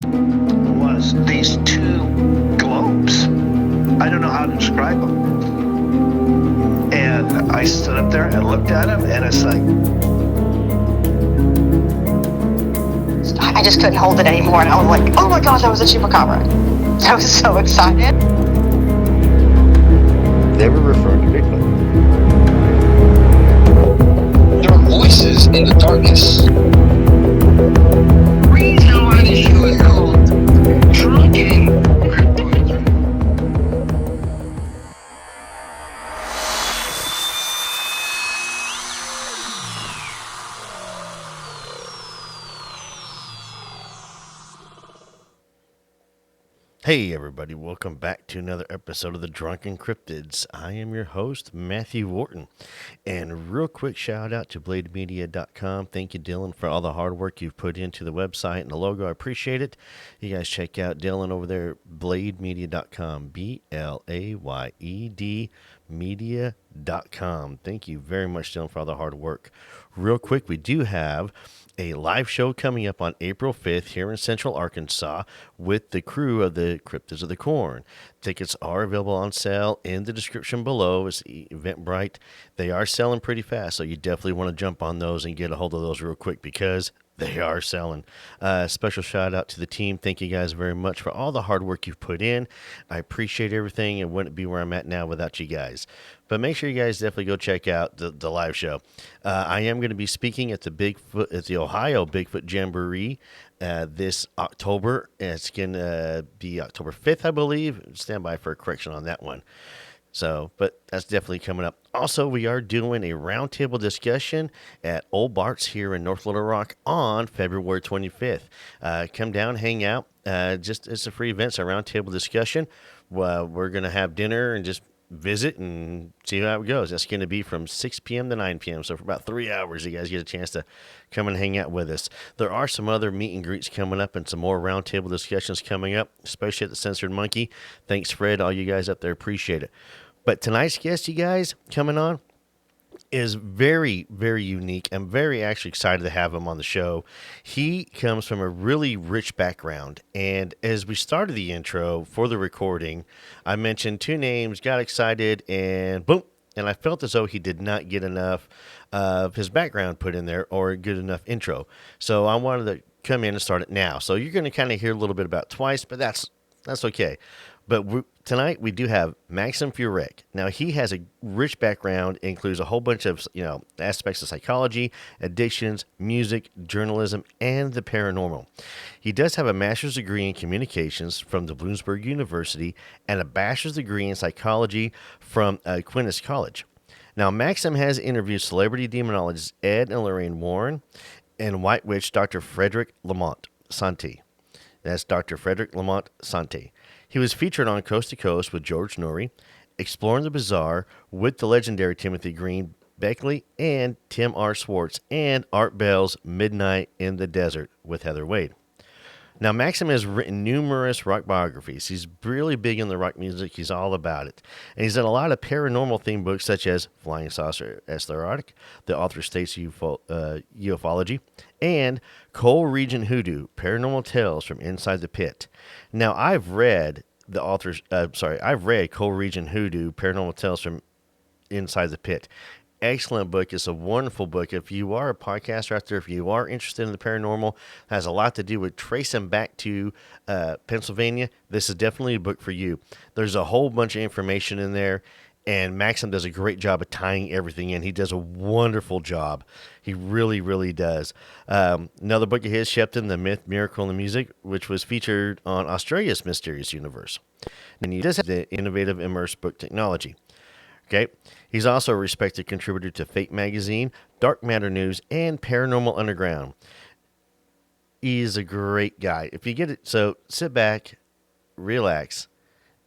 was these two globes. I don't know how to describe them. And I stood up there and looked at them, and it's like, I just couldn't hold it anymore, and I was like, oh my gosh, I was a chupacabra. I was so excited. They were referring to Bigfoot. There are voices in the darkness. The reason why the show is called Drunken Cryptids. Hey everybody, welcome back to another episode of the Drunken Cryptids. I am your host, Matthew Orton. And real quick shout out to blademedia.com. Thank you, Dylan, for all the hard work you've put into the website and the logo. I appreciate it. You guys check out Dylan over there, blademedia.com, BLAYED media.com. Thank you very much, Dylan, for all the hard work. Real quick, we do have a live show coming up on April 5th here in Central Arkansas with the crew of the Cryptids of the Corn. Tickets are available on sale in the description below. It's Eventbrite. They are selling pretty fast, so you definitely want to jump on those and get a hold of those real quick because they are selling. Special shout out to the team. Thank you guys very much for all the hard work you've put in. I appreciate everything and wouldn't be where I'm at now without you guys. But make sure you guys definitely go check out the live show. I am going to be speaking at the Ohio Bigfoot Jamboree this October. It's going to be October 5th, I believe. Stand by for a correction on that one. So, but that's definitely coming up. Also, we are doing a roundtable discussion at Old Bart's here in North Little Rock on February 25th. Come down, hang out. It's a free event. It's a roundtable discussion. We're going to have dinner and just visit and see how it goes. That's going to be from 6 p.m. to 9 p.m. So for about 3 hours, you guys get a chance to come and hang out with us. There are some other meet and greets coming up and some more roundtable discussions coming up, especially at the Censored Monkey. Thanks, Fred. All you guys up there, appreciate it. But tonight's guest, you guys, coming on is very, very unique. I'm very actually excited to have him on the show. He comes from a really rich background. And as we started the intro for the recording, I mentioned two names, got excited, and boom. And I felt as though he did not get enough of his background put in there or a good enough intro. So I wanted to come in and start it now. So you're going to kind of hear a little bit about twice, but that's okay. But tonight we do have Maxim Furek. Now he has a rich background, includes a whole bunch of aspects of psychology, addictions, music, journalism, and the paranormal. He does have a master's degree in communications from the Bloomsburg University and a bachelor's degree in psychology from Aquinas College. Now Maxim has interviewed celebrity demonologists Ed and Lorraine Warren and White Witch Dr. Frederick Lamont Santi. That's Dr. Frederick Lamont Santi. He was featured on Coast to Coast with George Noory, Exploring the Bizarre with the legendary Timothy Green Beckley and Tim R. Swartz, and Art Bell's Midnight in the Desert with Heather Wade. Now, Maxim has written numerous rock biographies. He's really big in the rock music. He's all about it. And he's done a lot of paranormal-themed books such as Flying Saucer Esoteric, The Author States Ufology, and Coal Region Hoodoo, Paranormal Tales from Inside the Pit. Now, I've read Coal Region Hoodoo, Paranormal Tales from Inside the Pit. Excellent book. It's a wonderful book. If you are a podcaster out there, if you are interested in the paranormal, it has a lot to do with tracing back to Pennsylvania, this is definitely a book for you. There's a whole bunch of information in there, and Maxim does a great job of tying everything in. He does a wonderful job. He really, really does. Another book of his, Shepton, The Myth, Miracle, and the Music, which was featured on Australia's Mysterious Universe. And he does have the innovative immersive book technology. Okay. He's also a respected contributor to Fate Magazine, Dark Matter News, and Paranormal Underground. He is a great guy. If you get it, so sit back, relax,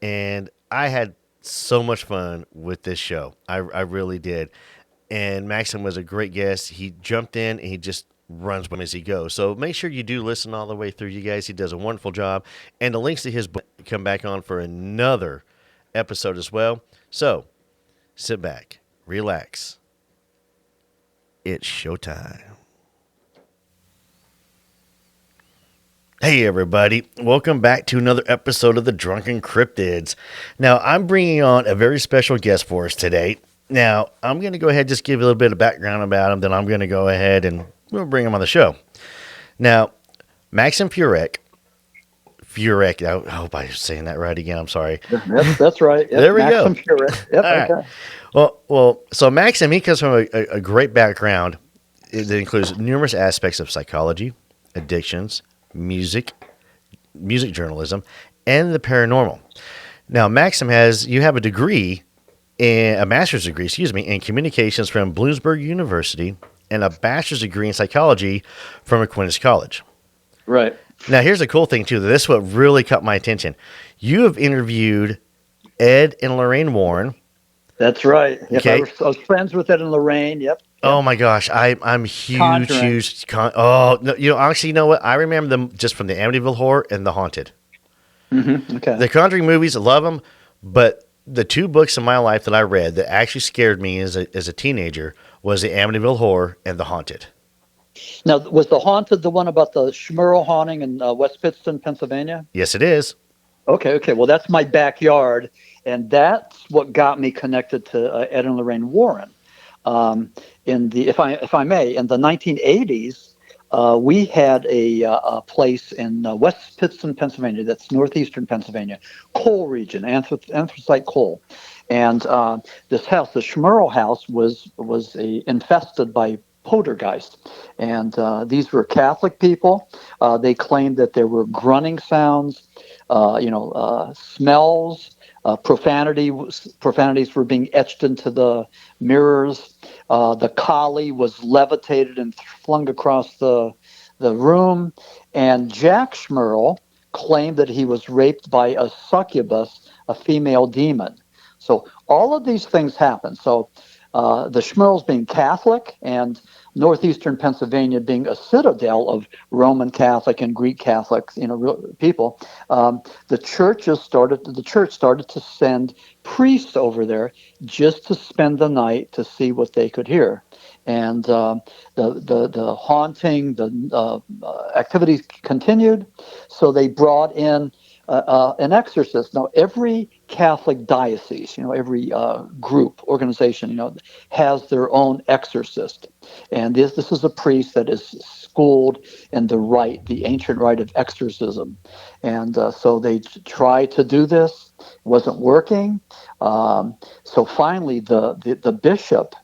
and I had so much fun with this show. I really did. And Maxim was a great guest. He jumped in and he just runs as he goes. So make sure you do listen all the way through, you guys. He does a wonderful job. And the links to his book come back on for another episode as well. So sit back, relax. It's showtime. Hey, everybody. Welcome back to another episode of the Drunken Cryptids. Now, I'm bringing on a very special guest for us today. Now, I'm going to go ahead and just give a little bit of background about him, then I'm going to go ahead and we'll bring him on the show. Now, Maxim Furek. I hope I'm saying that right again. I'm sorry. That's right. Yep. There we Maxim go. Furek. Yep. All right. Okay. So Maxim, he comes from a great background that includes numerous aspects of psychology, addictions, music journalism, and the paranormal. Now, Maxim you have a master's degree, in communications from Bloomsburg University and a bachelor's degree in psychology from Aquinas College. Right. Now, here's the cool thing, too. This is what really caught my attention. You have interviewed Ed and Lorraine Warren. That's right. Yep. Okay. I was friends with Ed and Lorraine. Yep. Oh my gosh, I'm huge. Conjuring. Honestly, you know what? I remember them just from the Amityville Horror and The Haunted. Mm-hmm. Okay. The Conjuring movies, I love them, but the two books in my life that I read that actually scared me as a teenager was the Amityville Horror and The Haunted. Now, was the Haunted the one about the Schmerl haunting in West Pittston, Pennsylvania? Yes, it is. Okay. Well, that's my backyard, and that's what got me connected to Ed and Lorraine Warren. If I may, in the 1980s, we had a place in West Pittston, Pennsylvania. That's northeastern Pennsylvania, coal region, anthracite coal, and this house, the Schmerl house, was infested by poltergeist, and these were Catholic people. They claimed that there were grunting sounds, smells. Profanities were being etched into the mirrors. The collie was levitated and flung across the room. And Jack Schmerl claimed that he was raped by a succubus, a female demon. So all of these things happened. So the Schmerls being Catholic and northeastern Pennsylvania being a citadel of Roman Catholic and Greek Catholic, people, the church started to send priests over there just to spend the night to see what they could hear, and the haunting, the activities continued. So they brought in an exorcist. Now, every Catholic diocese, every group, organization, has their own exorcist. And this is a priest that is schooled in the ancient rite of exorcism. And so they tried to do this. It wasn't working. So finally, the bishop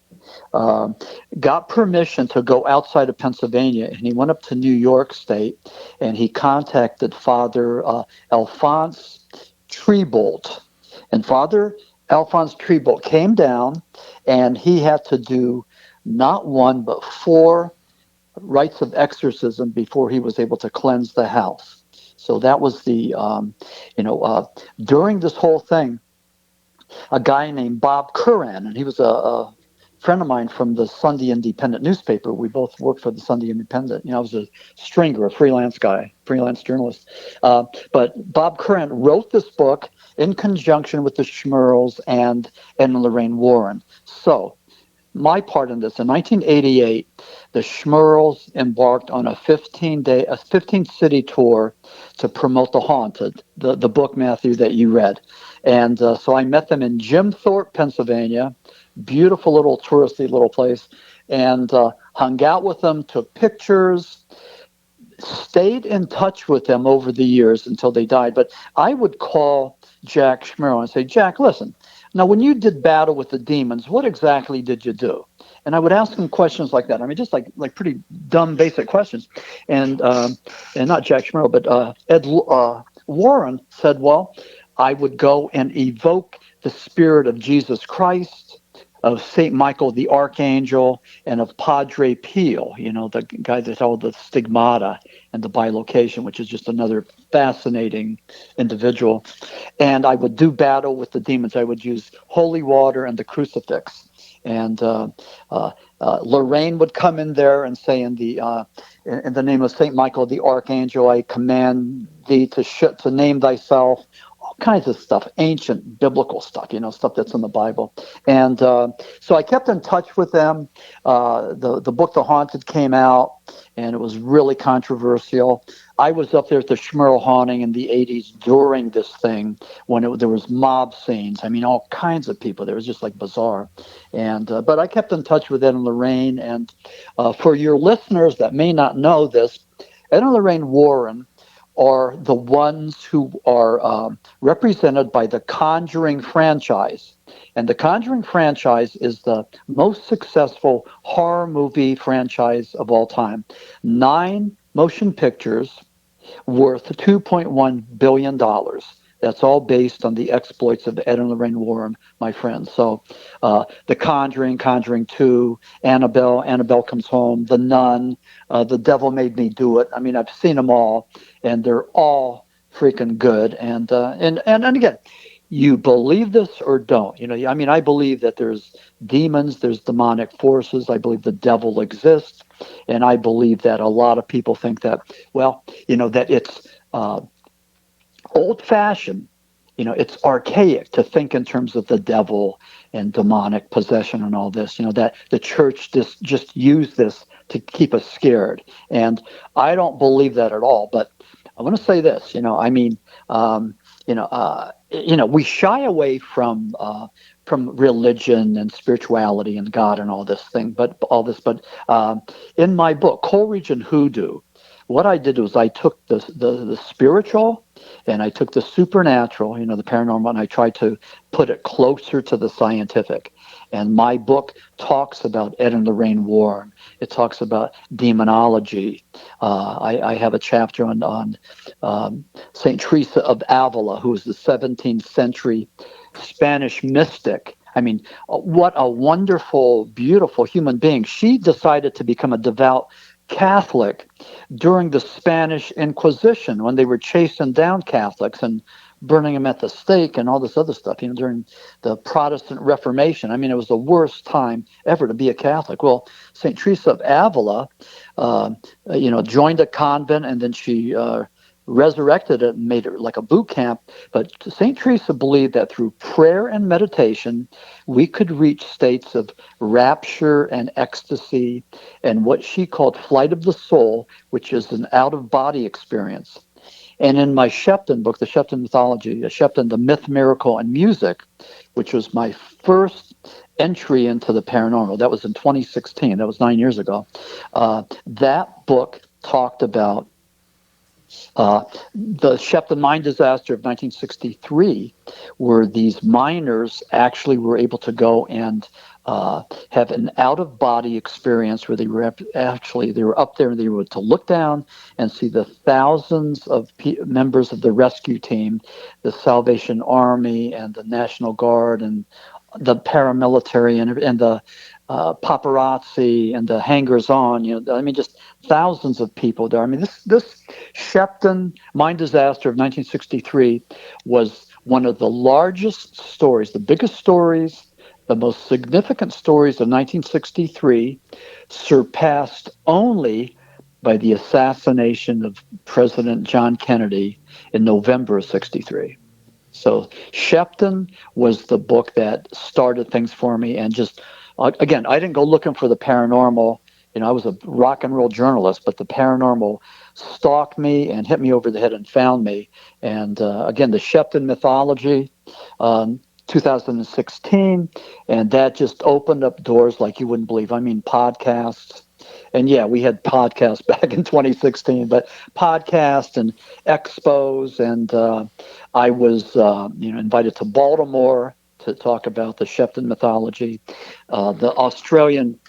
got permission to go outside of Pennsylvania, and he went up to New York State, and he contacted Father Alphonse Treebolt. And Father Alphonse Treebolt came down, and he had to do not one but 4 rites of exorcism before he was able to cleanse the house. So that was during this whole thing, a guy named Bob Curran, and he was a friend of mine from the Sunday Independent newspaper. We both worked for the Sunday Independent. I was a stringer, a freelance journalist. But Bob Curran wrote this book in conjunction with the Schmerls and Lorraine Warren. So my part in this, in 1988, the Schmerls embarked on a 15-city tour to promote The Haunted, the book, Matthew, that you read. And so I met them in Jim Thorpe, Pennsylvania, beautiful little touristy little place, and hung out with them, took pictures, stayed in touch with them over the years until they died. But I would call Jack Schmerl and say, Jack, listen, now when you did battle with the demons, what exactly did you do? And I would ask him questions like that. I mean, just like pretty dumb, basic questions. And not Jack Schmerl, but Ed Warren said, well, I would go and evoke the spirit of Jesus Christ, of St. Michael the Archangel, and of Padre Pio, the guy that held the stigmata and the bilocation, which is just another fascinating individual. And I would do battle with the demons. I would use holy water and the crucifix. And Lorraine would come in there and say, in the name of St. Michael the Archangel, I command thee to name thyself all kinds of stuff, ancient biblical stuff, stuff that's in the Bible. And so I kept in touch with them. The book The Haunted came out, and it was really controversial. I was up there at the Schmerl haunting in the 80s during this thing when there was mob scenes. I mean, all kinds of people. There was just like bizarre. And but I kept in touch with Ed and Lorraine. And for your listeners that may not know this, Ed and Lorraine Warren are the ones who are represented by the Conjuring franchise. And the Conjuring franchise is the most successful horror movie franchise of all time. 9 motion pictures worth $2.1 billion. That's all based on the exploits of Ed and Lorraine Warren, my friends. So The Conjuring, Conjuring 2, Annabelle Comes Home, The Nun, The Devil Made Me Do It. I mean, I've seen them all, and they're all freaking good. And again, you believe this or don't. I mean, I believe that there's demons, there's demonic forces. I believe the devil exists. And I believe that a lot of people think that, that it's old-fashioned, it's archaic to think in terms of the devil and demonic possession and all this, that the church just used this to keep us scared. And I don't believe that at all. But I want to say this, we shy away from religion and spirituality and God and all this. But in my book, Coleridge and Hoodoo, what I did was I took the spiritual and I took the supernatural, the paranormal, and I tried to put it closer to the scientific. And my book talks about Ed and Lorraine Warren. It talks about demonology. I have a chapter on St. Teresa of Avila, who was the 17th century Spanish mystic. I mean, what a wonderful, beautiful human being. She decided to become a devout Catholic during the Spanish Inquisition, when they were chasing down Catholics and burning them at the stake and all this other stuff, during the Protestant Reformation. I mean, it was the worst time ever to be a Catholic. Well, St. Teresa of Avila, joined a convent, and then she resurrected it and made it like a boot camp. But St. Teresa believed that through prayer and meditation, we could reach states of rapture and ecstasy and what she called flight of the soul, which is an out-of-body experience. And in my Shepton book, the Shepton Mythology, Shepton, the Myth, Miracle, and Music, which was my first entry into the paranormal, that was in 2016, that was 9 years ago, that book talked about the Shepton mine disaster of 1963, where these miners actually were able to go and have an out-of-body experience where they were up there and they were to look down and see the thousands of members of the rescue team, the Salvation Army and the National Guard and the paramilitary and the paparazzi and the hangers-on, I mean, just thousands of people there. I mean, this Shepton mine disaster of 1963 was one of the largest stories, the biggest stories, the most significant stories of 1963, surpassed only by the assassination of President John Kennedy in November of 63. So Shepton was the book that started things for me. And just, again, I didn't go looking for the paranormal. I was a rock and roll journalist, but the paranormal stalked me and hit me over the head and found me. And again, the Shepton mythology, 2016, and that just opened up doors like you wouldn't believe. I mean, podcasts. And yeah, we had podcasts back in 2016, but podcasts and expos. And I was, invited to Baltimore to talk about the Shepton mythology. The Australian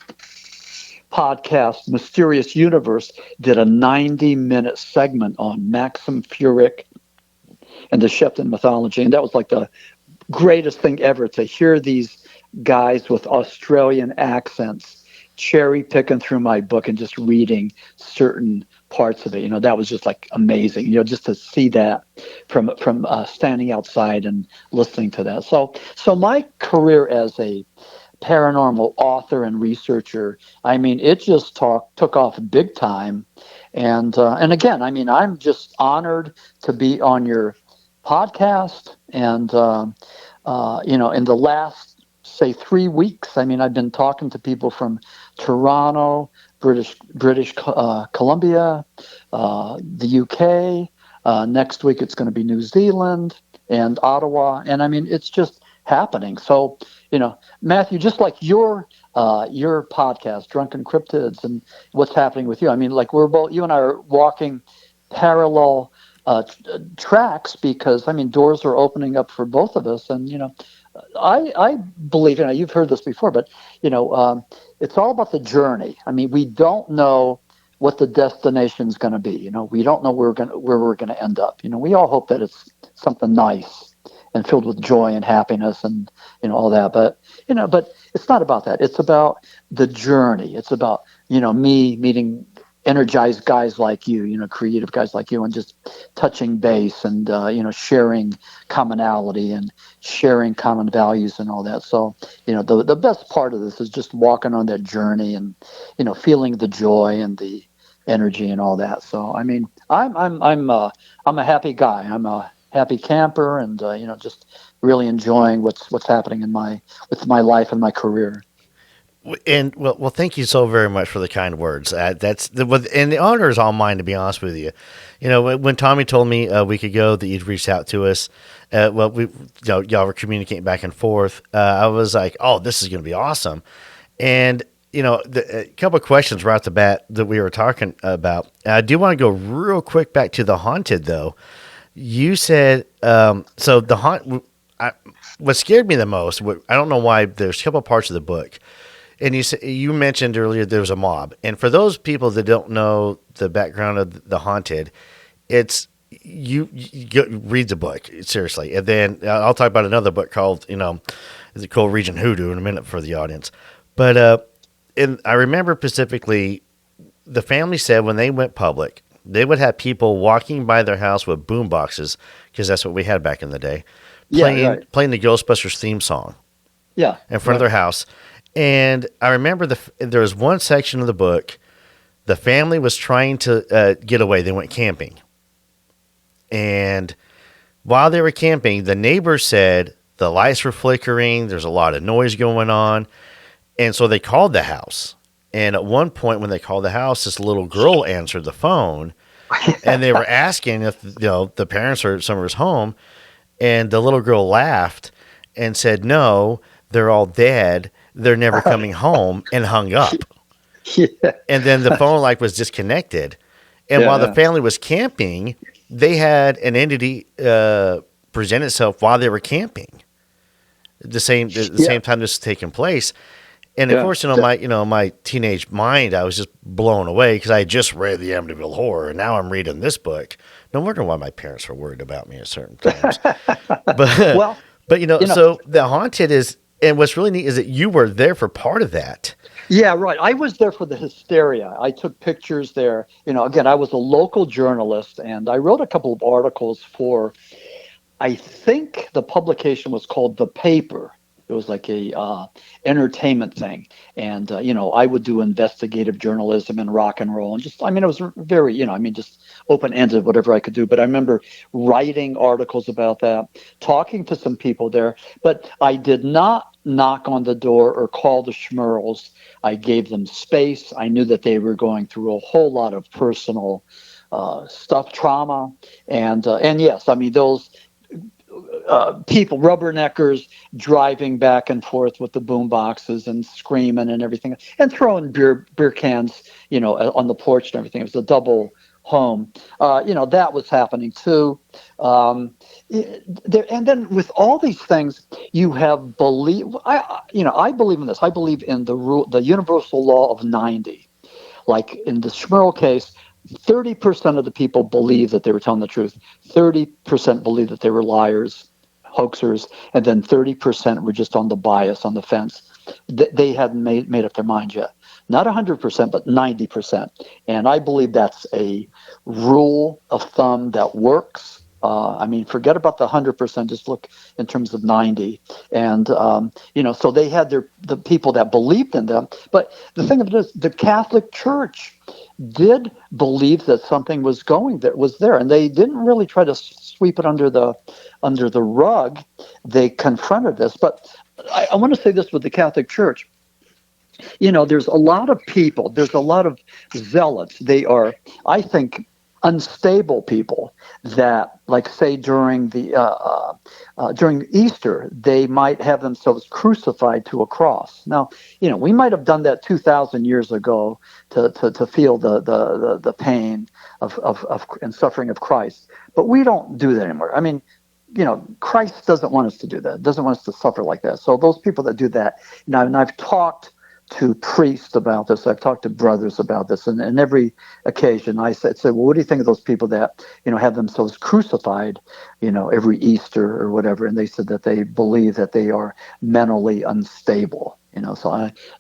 podcast, Mysterious Universe, did a 90-minute segment on Maxim Furek and the Shepton mythology. And that was like the greatest thing ever, to hear these guys with Australian accents cherry picking through my book and just reading certain parts of it. That was just like amazing, just to see that from standing outside and listening to that. So my career as a paranormal author and researcher, I mean, it just took off big time. And again, I mean, I'm just honored to be on your podcast. And, in the last, say, 3 weeks, I mean, I've been talking to people from Toronto, British Columbia, the UK. Next week, it's going to be New Zealand and Ottawa. And I mean, it's just happening. So, Matthew, just like your podcast, Drunken Cryptids, and what's happening with you. I mean, like you and I are walking parallel tracks because I mean, doors are opening up for both of us, and I believe, you've heard this before, but it's all about the journey. I mean, we don't know what the destination is going to be. We don't know where we're going to end up. We all hope that it's something nice and filled with joy and happiness and all that. But it's not about that. It's about the journey. It's about me meeting energized guys like you, creative guys like you, and just touching base and sharing commonality and sharing common values and all that. So the best part of this is just walking on that journey and feeling the joy and the energy and all that. So I mean, I'm a happy guy. I'm a happy camper, and just really enjoying what's happening with my life and my career. And well, thank you so very much for the kind words. And the honor is all mine, to be honest with you. When Tommy told me a week ago that you'd reached out to us, y'all were communicating back and forth. I was like, oh, this is going to be awesome. And a couple of questions right off the bat that we were talking about. I do want to go real quick back to the haunted, though. You said so. The haunt. What scared me the most. I don't know why. There's a couple of parts of the book. And you mentioned earlier there was a mob. And for those people that don't know the background of the haunted, it's you read the book, seriously. And then I'll talk about another book called, is it called Region Hoodoo in a minute for the audience. But and I remember specifically the family said when they went public, they would have people walking by their house with boom boxes, because that's what we had back in the day, playing the Ghostbusters theme song in front of their house. And I remember there was one section of the book, the family was trying to get away. They went camping. And while they were camping, the neighbors said the lights were flickering. There's a lot of noise going on. And so they called the house. And at one point when they called the house, this little girl answered the phone. And they were asking if the parents or someone was home. And the little girl laughed and said, no, they're all dead. They're never coming home, and hung up. Yeah. And then the phone was disconnected. And while the family was camping, they had an entity present itself while they were camping. The same time this was taking place. And of course, my teenage mind, I was just blown away because I had just read the Amityville Horror, and now I'm reading this book. No wonder why my parents were worried about me at certain times. But so the haunted is. And what's really neat is that you were there for part of that. Yeah, right. I was there for the hysteria. I took pictures there. Again, I was a local journalist, and I wrote a couple of articles for, I think the publication was called The Paper. It was like a entertainment thing. And, I would do investigative journalism and rock and roll. And it was very, just open-ended, whatever I could do. But I remember writing articles about that, talking to some people there. But I did not knock on the door or call the Schmerls. I gave them space. I knew that they were going through a whole lot of personal stuff, trauma. And yes, those people, rubberneckers, driving back and forth with the boom boxes and screaming and everything, and throwing beer cans, on the porch and everything. It was a double home. That was happening too. And then with all these things, you have I believe in this. I believe in the universal law of 90. Like in the Schmerl case, 30% of the people believe that they were telling the truth. 30% believe that they were liars, hoaxers, and then 30% were just on the bias, on the fence. They hadn't made up their mind yet. Not 100%, but 90%. And I believe that's a rule of thumb that works. I mean, forget about the 100%. Just look in terms of 90, and so they had the people that believed in them. But the thing of it is, the Catholic Church did believe that something was there, and they didn't really try to sweep it under the rug. They confronted this. But I want to say this with the Catholic Church. There's a lot of people. There's a lot of zealots. They are, I think, unstable people that, like, say during Easter, they might have themselves crucified to a cross. Now, we might have done that 2,000 years ago to feel the pain of and suffering of Christ, but we don't do that anymore. I mean, Christ doesn't want us to do that. Doesn't want us to suffer like that. So those people that do that, and I've talked to priests about this. I've talked to brothers about this, and every occasion I say, well, what do you think of those people that have themselves crucified, every Easter or whatever? And they said that they believe that they are mentally unstable.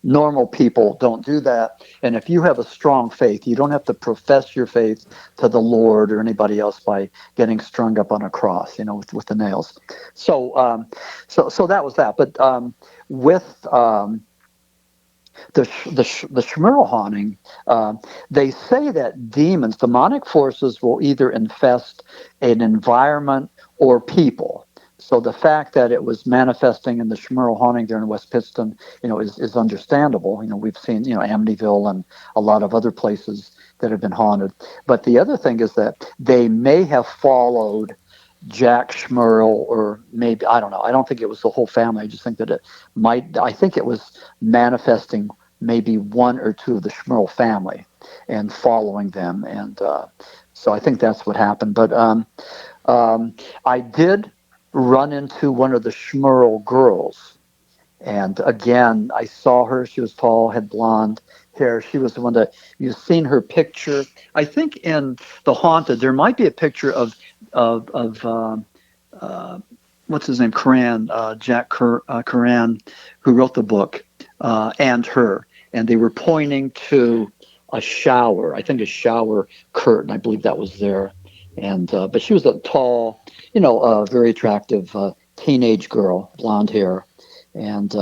Normal people don't do that. And if you have a strong faith, you don't have to profess your faith to the Lord or anybody else by getting strung up on a cross, with the nails. So that was that. But with the Schmerl haunting, they say that demonic forces will either infest an environment or people. So the fact that it was manifesting in the Schmerl haunting there in West Pittston, is understandable. We've seen, Amityville and a lot of other places that have been haunted. But the other thing is that they may have followed Jack Schmerl, or maybe, I don't know. I don't think it was the whole family. I just think that I think it was manifesting maybe one or two of the Schmerl family and following them. And so I think that's what happened. But I did run into one of the Schmerl girls. And again, I saw her. She was tall, had blonde hair. She was the one that you've seen her picture. I think in The Haunted, there might be a picture of what's his name, Jack Curran, who wrote the book, and her. And they were pointing to a shower, I think a shower curtain. I believe that was there. And but she was a tall, very attractive teenage girl, blonde hair. And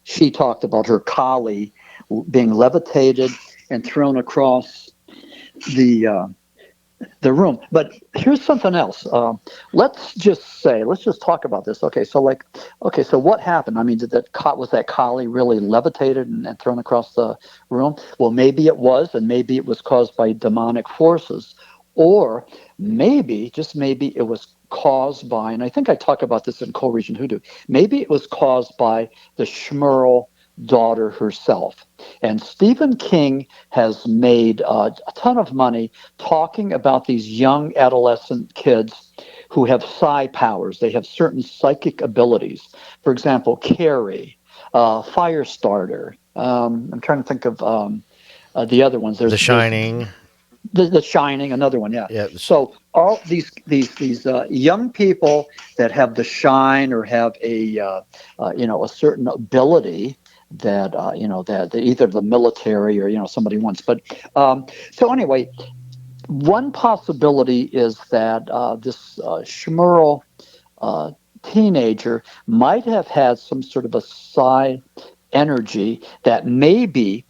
she talked about her collie being levitated and thrown across the room. But here's something else. Let's just talk about this. Okay, so what happened? I mean, was that collie really levitated and thrown across the room? Well, maybe it was, and maybe it was caused by demonic forces. Or maybe, just maybe, it was caused by, and I think I talk about this in Co-Region Hoodoo, maybe it was caused by the Schmerl daughter herself. And Stephen King has made a ton of money talking about these young adolescent kids who have psi powers. They have certain psychic abilities. For example, Carrie, Firestarter. I'm trying to think of the other ones. There's The Shining. The Shining, another one, yeah. Yeah. So all these young people that have the shine or have a certain ability that that either the military or somebody wants. But so anyway, one possibility is that this Schmerl teenager might have had some sort of a psi energy that maybe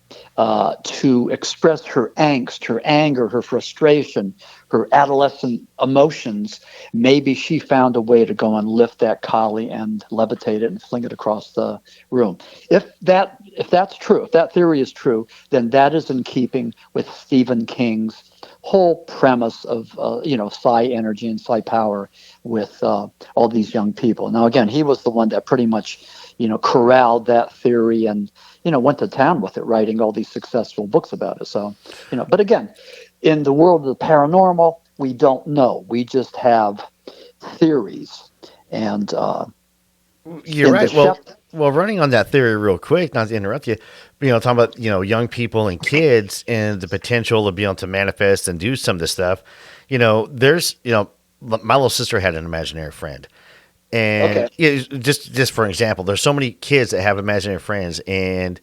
to express her angst, her anger, her frustration, her adolescent emotions, maybe she found a way to go and lift that collie and levitate it and fling it across the room. If that's true, if that theory is true, then that is in keeping with Stephen King's whole premise of psi energy and psi power with all these young people. Now, again, he was the one that pretty much corralled that theory and went to town with it, writing all these successful books about it. So but again, in the world of the paranormal, we don't know. We just have theories. And you're right. Well, running on that theory real quick, not to interrupt you, talking about, young people and kids and the potential of being able to manifest and do some of this stuff. There's, my little sister had an imaginary friend. And just for example, there's so many kids that have imaginary friends, and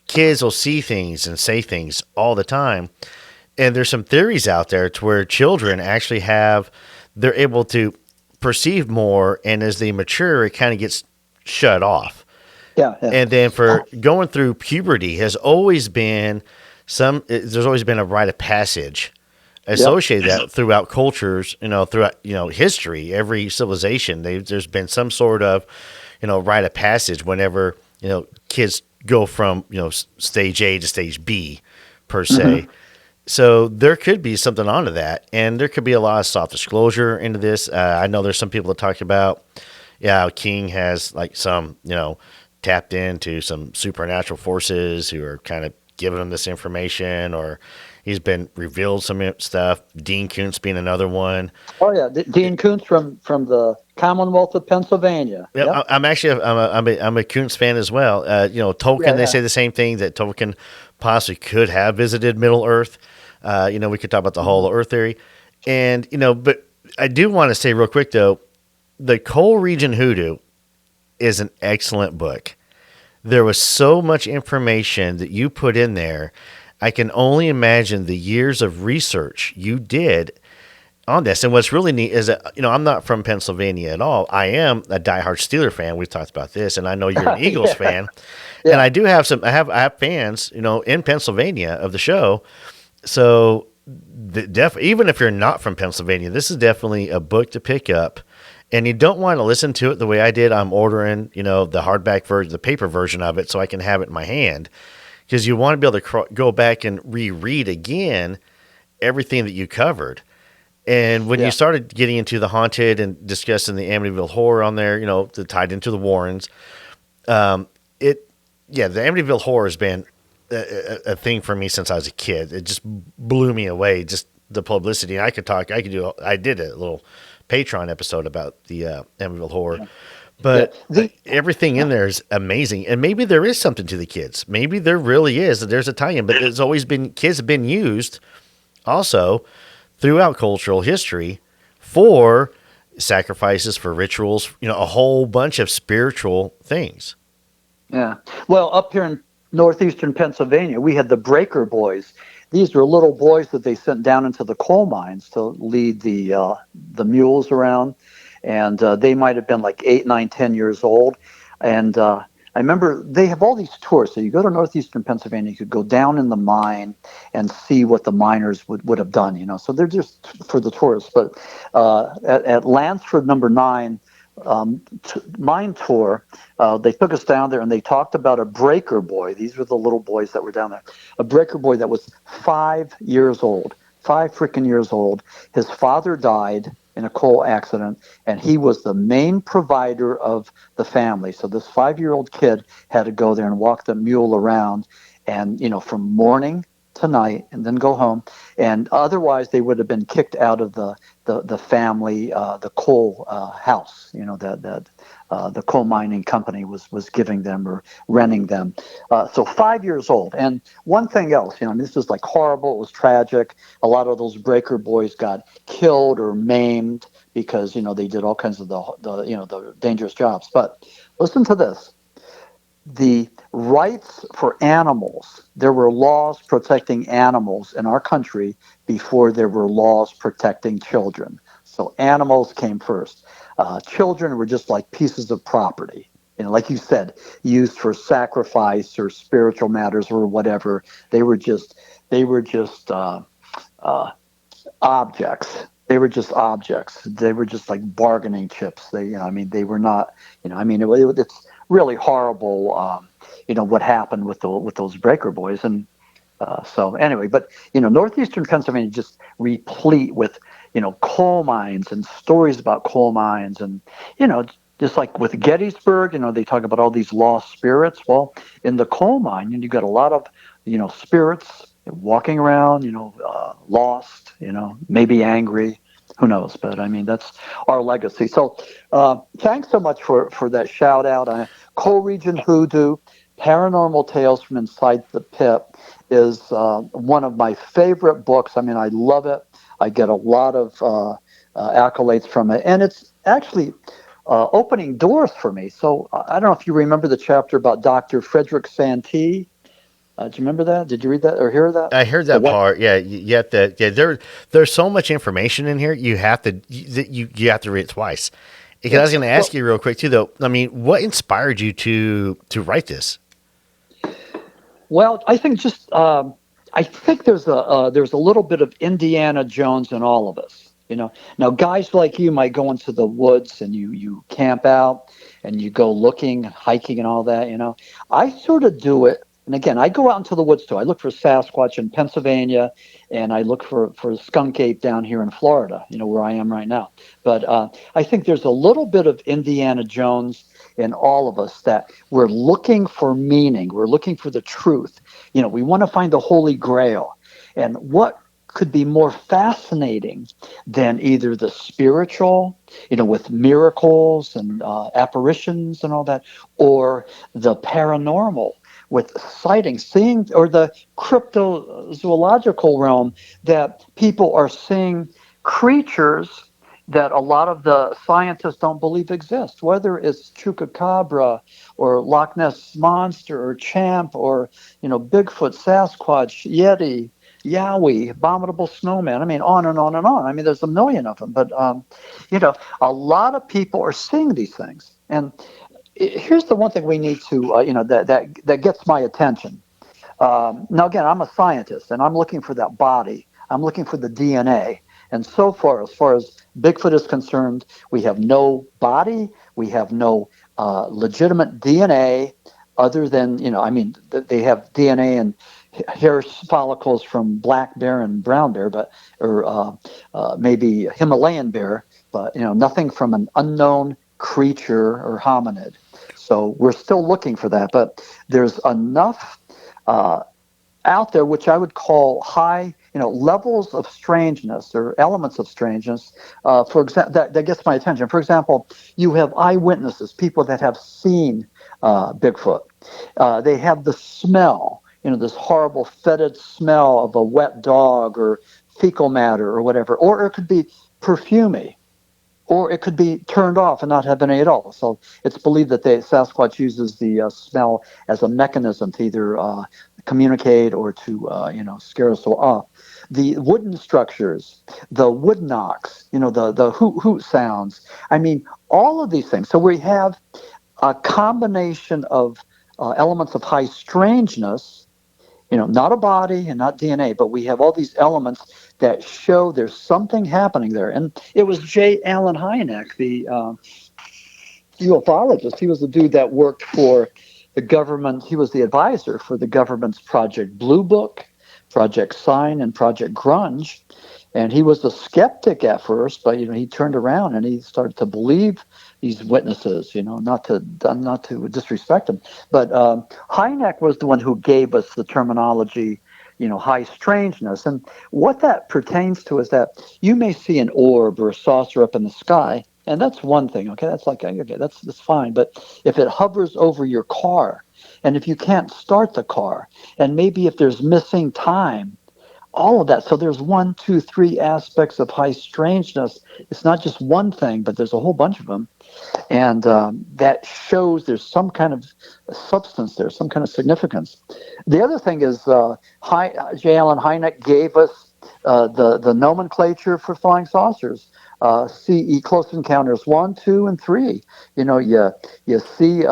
kids will see things and say things all the time. And there's some theories out there to where children actually they're able to perceive more, and as they mature, it kind of gets shut off. Yeah, yeah. And then for going through puberty has always been there's always been a rite of passage associated that throughout cultures, throughout, history, every civilization, there's been some sort of, rite of passage whenever, kids go from, stage A to stage B per se. So there could be something onto that, and there could be a lot of soft disclosure into this. I know there's some people that talk about, King has like some, tapped into some supernatural forces who are kind of giving him this information, or he's been revealed some stuff. Dean Koontz being another one. Oh yeah, Dean Koontz from the Commonwealth of Pennsylvania. Yeah, I'm actually I'm a Koontz fan as well. Tolkien, they say the same thing, that Tolkien possibly could have visited Middle Earth. We could talk about the Hollow Earth theory, and but I do want to say real quick though, the Coal Region Hoodoo is an excellent book. There was so much information that you put in there. I can only imagine the years of research you did on this. And what's really neat is that, I'm not from Pennsylvania at all. I am a diehard Steeler fan. We've talked about this, and I know you're an Eagles fan. Yeah. And I do have I have fans, in Pennsylvania of the show. So even if you're not from Pennsylvania, this is definitely a book to pick up. And you don't want to listen to it the way I did. I'm ordering, the hardback version, the paper version of it, so I can have it in my hand. Because you want to be able to go back and reread again everything that you covered. And when you started getting into the haunted and discussing the Amityville horror on there, tied into the Warrens, the Amityville horror has been a thing for me since I was a kid. It just blew me away, just the publicity. And I did a little Patreon episode about the Amityville horror. But everything in there is amazing. And maybe there is something to the kids. Maybe there really is. There's a tie-in. But there's always been, kids have been used also throughout cultural history for sacrifices, for rituals, a whole bunch of spiritual things. Yeah. Well, up here in northeastern Pennsylvania, we had the Breaker Boys. These were little boys that they sent down into the coal mines to lead the mules around. And they might have been like 8, 9, 10 years old. And I remember they have all these tours. So you go to northeastern Pennsylvania, you could go down in the mine and see what the miners would have done, So they're just for the tourists. But at Lansford number 9 mine tour, they took us down there and they talked about a breaker boy. These were the little boys that were down there. A breaker boy that was 5 years old, 5 freaking years old. His father died in a coal accident, and he was the main provider of the family. So this 5-year-old kid had to go there and walk the mule around, and from morning to night, and then go home. And otherwise, they would have been kicked out of the family, the coal house. That the coal mining company was giving them or renting them. So 5 years old. And one thing else, this was like horrible. It was tragic. A lot of those breaker boys got killed or maimed because they did all kinds of the dangerous jobs. But listen to this. The rights for animals. There were laws protecting animals in our country before there were laws protecting children. So animals came first. Children were just like pieces of property, like you said, used for sacrifice or spiritual matters or whatever. They were just objects. They were just objects. They were just like bargaining chips. They were not. It's really horrible. What happened with those breaker boys. And so anyway, but northeastern Pennsylvania just replete with coal mines and stories about coal mines, and just like with Gettysburg, they talk about all these lost spirits. Well, in the coal mine, you got a lot of spirits walking around, lost, maybe angry, who knows? But that's our legacy. So thanks so much for that shout out. Coal Region Hoodoo, Paranormal Tales from Inside the Pit is one of my favorite books. I love it. I get a lot of accolades from it. And it's actually opening doors for me. So I don't know if you remember the chapter about Dr. Frederick Santee. Do you remember that? Did you read that or hear that? I heard The that what? part. Yeah, you have to. Yeah, there's so much information in here. You have to read it twice. Because I Yeah. was going to Well, ask you real quick too, though. I mean, what inspired you to write this? Well, I think just I think there's a little bit of Indiana Jones in all of us. Now guys like you might go into the woods and you camp out and you go looking, hiking, and all that. I sort of do it. And again, I go out into the woods too. I look for Sasquatch in Pennsylvania, and I look for skunk ape down here in Florida. Where I am right now. But I think there's a little bit of Indiana Jones in all of us that we're looking for meaning. We're looking for the truth. We want to find the Holy Grail. And what could be more fascinating than either the spiritual, with miracles and apparitions and all that, or the paranormal with sightings, seeing, or the cryptozoological realm that people are seeing creatures that a lot of the scientists don't believe exist, whether it's Chupacabra or Loch Ness Monster or Champ or, Bigfoot, Sasquatch, Yeti, Yowie, Abominable Snowman. I mean, on and on and on. I mean, there's a million of them. But, a lot of people are seeing these things. And here's the one thing we need to, that gets my attention. Now, again, I'm a scientist, and I'm looking for that body. I'm looking for the DNA. And so far as Bigfoot is concerned, we have no body, we have no legitimate DNA other than, they have DNA and hair follicles from black bear and brown bear, or maybe Himalayan bear, but, nothing from an unknown creature or hominid. So we're still looking for that, but there's enough out there, which I would call high, levels of strangeness or elements of strangeness. For example, that gets my attention. For example, you have eyewitnesses, people that have seen Bigfoot. They have the smell, this horrible fetid smell of a wet dog or fecal matter or whatever, or it could be perfumey. Or it could be turned off and not have any at all. So it's believed that Sasquatch uses the smell as a mechanism to either communicate or to scare us all off. The wooden structures, the wood knocks, the hoot hoot sounds. I mean, all of these things. So we have a combination of elements of high strangeness. Not a body and not DNA, but we have all these elements that show there's something happening there. And it was J. Allen Hynek, the ufologist. He was the dude that worked for the government. He was the advisor for the government's Project Blue Book, Project Sign, and Project Grunge. And he was a skeptic at first, but he turned around and he started to believe these witnesses. Not to disrespect them, but Hynek was the one who gave us the terminology, high strangeness. And what that pertains to is that you may see an orb or a saucer up in the sky, and that's one thing. Okay, that's that's fine. But if it hovers over your car, and if you can't start the car, and maybe if there's missing time. All of that. So there's 1, 2, 3 aspects of high strangeness. It's not just one thing, but there's a whole bunch of them. And that shows there's some kind of substance there, some kind of significance. The other thing is J. Allen Hynek gave us the nomenclature for flying saucers. CE, Close Encounters 1, 2, and 3. You see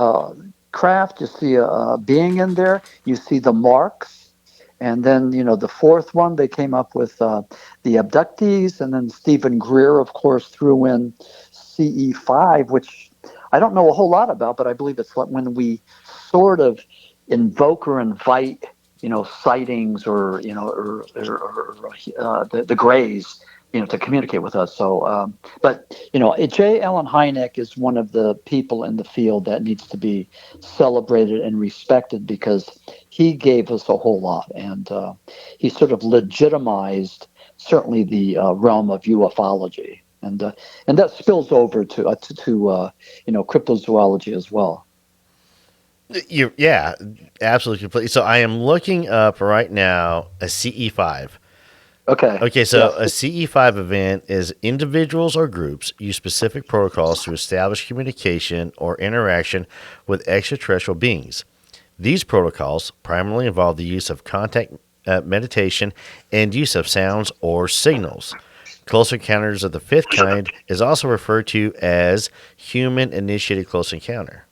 craft, you see a being in there, you see the marks. And then, the fourth one, they came up with the abductees. And then Stephen Greer, of course, threw in CE5, which I don't know a whole lot about, but I believe it's when we sort of invoke or invite, sightings or the Greys, to communicate with us. So, but J. Allen Hynek is one of the people in the field that needs to be celebrated and respected because he gave us a whole lot, and he sort of legitimized certainly the realm of ufology, and that spills over to cryptozoology as well. Yeah, absolutely, completely. So I am looking up right now a CE5. Okay, so a CE5 event is individuals or groups use specific protocols to establish communication or interaction with extraterrestrial beings. These protocols primarily involve the use of contact meditation and use of sounds or signals. Close encounters of the fifth kind is also referred to as human-initiated close encounter.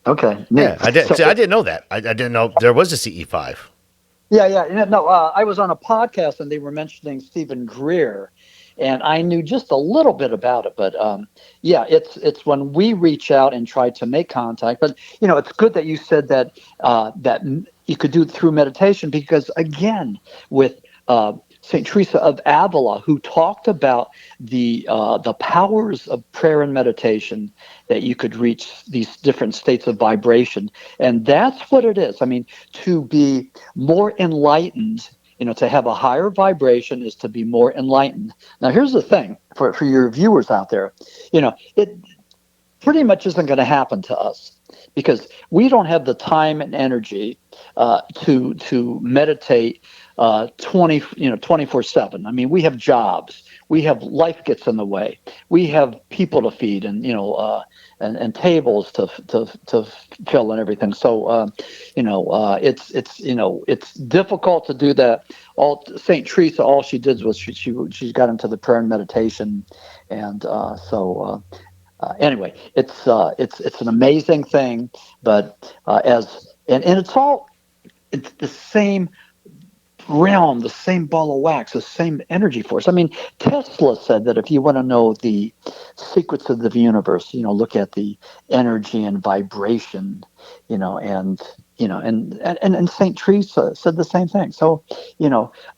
Okay. Yeah, I did. So, See, I didn't know that. I didn't know there was a CE5. yeah. No, I was on a podcast and they were mentioning Stephen Greer, and I knew just a little bit about it. But yeah, it's when we reach out and try to make contact. But it's good that you said that you could do it through meditation, because again, with Saint Teresa of Avila, who talked about the powers of prayer and meditation, that you could reach these different states of vibration, and that's what it is. I mean, to be more enlightened, to have a higher vibration is to be more enlightened. Now, here's the thing for your viewers out there, it pretty much isn't going to happen to us, because we don't have the time and energy to meditate 24/7. I mean, we have jobs, we have life gets in the way, we have people to feed, and and tables to fill and everything. So it's difficult to do that. All Saint Teresa, all she did was she got into the prayer and meditation, and anyway, it's an amazing thing. But it's the same realm, the same ball of wax, the same energy force. I mean, Tesla said that if you want to know the secrets of the universe, look at the energy and vibration, and Saint Teresa said the same thing. So,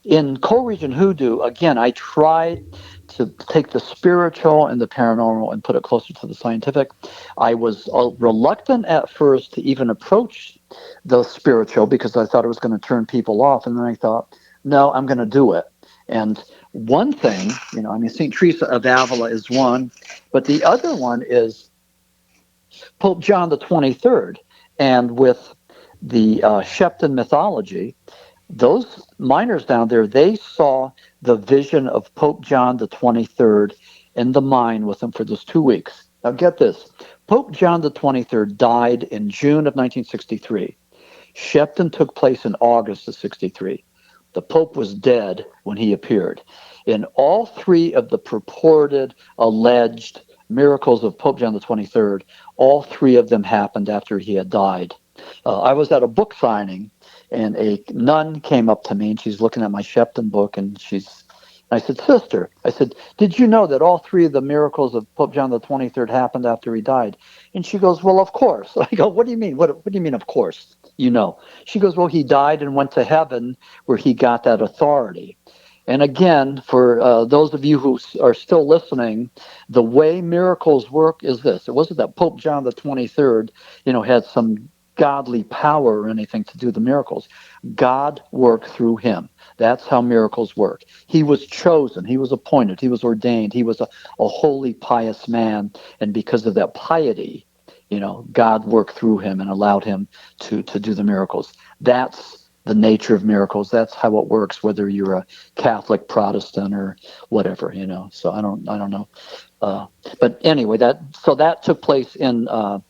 in co-region hoodoo, again, I tried to take the spiritual and the paranormal and put it closer to the scientific. I was reluctant at first to even approach the spiritual, because I thought it was going to turn people off. And then I thought, no, I'm going to do it. And one thing, St. Teresa of Avila is one, but the other one is Pope John the 23rd. And with the Shepton mythology, those miners down there, they saw the vision of Pope John the 23rd in the mine with them for those 2 weeks. Now get this. Pope John the 23rd died in June of 1963. Shepton took place in August of 63. The Pope was dead when he appeared. In all three of the purported, alleged miracles of Pope John the 23rd, all three of them happened after he had died. I was at a book signing, and a nun came up to me, and she's looking at my Shepton book, and I said, "Sister," I said, "did you know that all three of the miracles of Pope John the 23rd happened after he died?" And she goes, "Well, of course." I go, "What do you mean? What do you mean, of course? She goes, "Well, he died and went to heaven, where he got that authority." And again, for those of you who are still listening, the way miracles work is this. It wasn't that Pope John the 23rd, had some godly power or anything to do the miracles. God worked through him. That's how miracles work. He was chosen. He was appointed. He was ordained. He was a holy, pious man. And because of that piety, God worked through him and allowed him to do the miracles. That's the nature of miracles. That's how it works, whether you're a Catholic, Protestant, or whatever, So I don't know. But anyway, that took place in August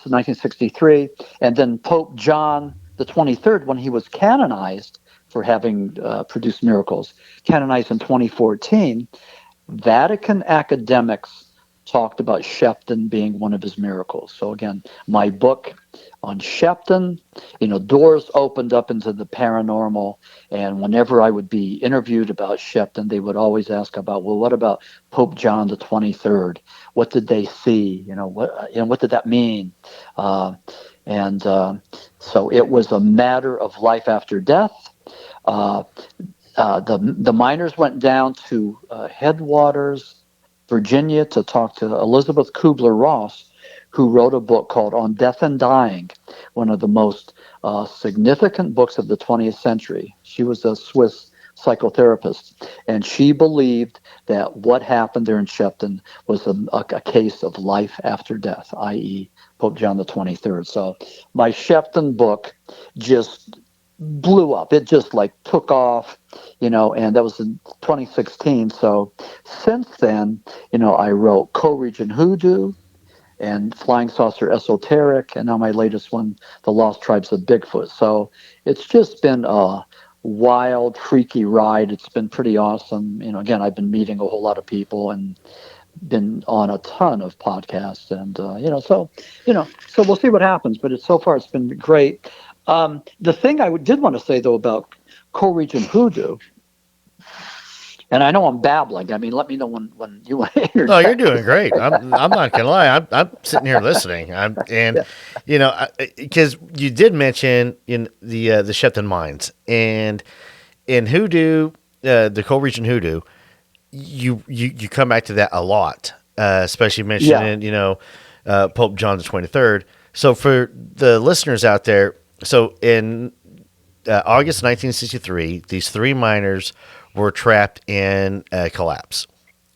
of 1963, and then Pope John the 23rd, when he was canonized for having produced miracles, canonized in 2014, Vatican academics talked about Shepton being one of his miracles. So again, my book on Shepton, doors opened up into the paranormal. And whenever I would be interviewed about Shepton, they would always ask about, well, what about Pope John the 23rd? What did they see? What did that mean? So it was a matter of life after death. The miners went down to Headwaters, Virginia, to talk to Elizabeth Kubler-Ross, who wrote a book called On Death and Dying, one of the most significant books of the 20th century. She was a Swiss psychotherapist, and she believed that what happened there in Shepton was a case of life after death, i.e. Pope John the 23rd. So my Shepton book just blew up. It just took off, and that was in 2016. So since then, I wrote Co-Region Hoodoo, and Flying Saucer Esoteric, and now my latest one, The Lost Tribes of Bigfoot. So it's just been a wild, freaky ride. It's been pretty awesome. Again, I've been meeting a whole lot of people and been on a ton of podcasts, and so we'll see what happens. But so far it's been great. The thing I did want to say though about co-region hoodoo, and I know I'm babbling. I mean, let me know when you want to hear. No, you're doing great. I'm not gonna lie. I'm sitting here listening. Because you did mention in the Shepton mines and in hoodoo, the co-region hoodoo, you come back to that a lot, especially mentioning Pope John the 23rd. So for the listeners out there, so in August 1963, these 3 miners were trapped in a collapse.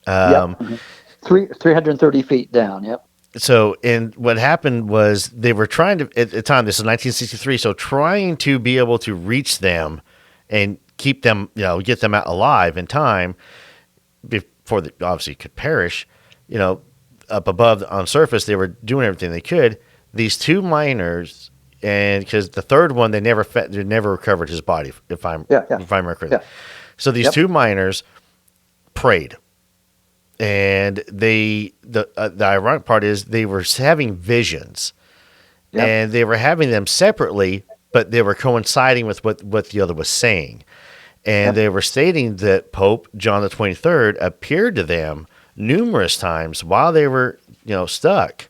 330 feet down. Yep. So, and what happened was they were trying to, at the time, this is 1963, so trying to be able to reach them and keep them, get them out alive in time before they obviously could perish, up above on surface, they were doing everything they could. These 2 miners, and because the third one, they never recovered his body, if I remember correctly. Yeah. So these 2 miners prayed, and the ironic part is they were having visions, and they were having them separately, but they were coinciding with what the other was saying, and they were stating that Pope John the 23rd appeared to them numerous times while they were stuck.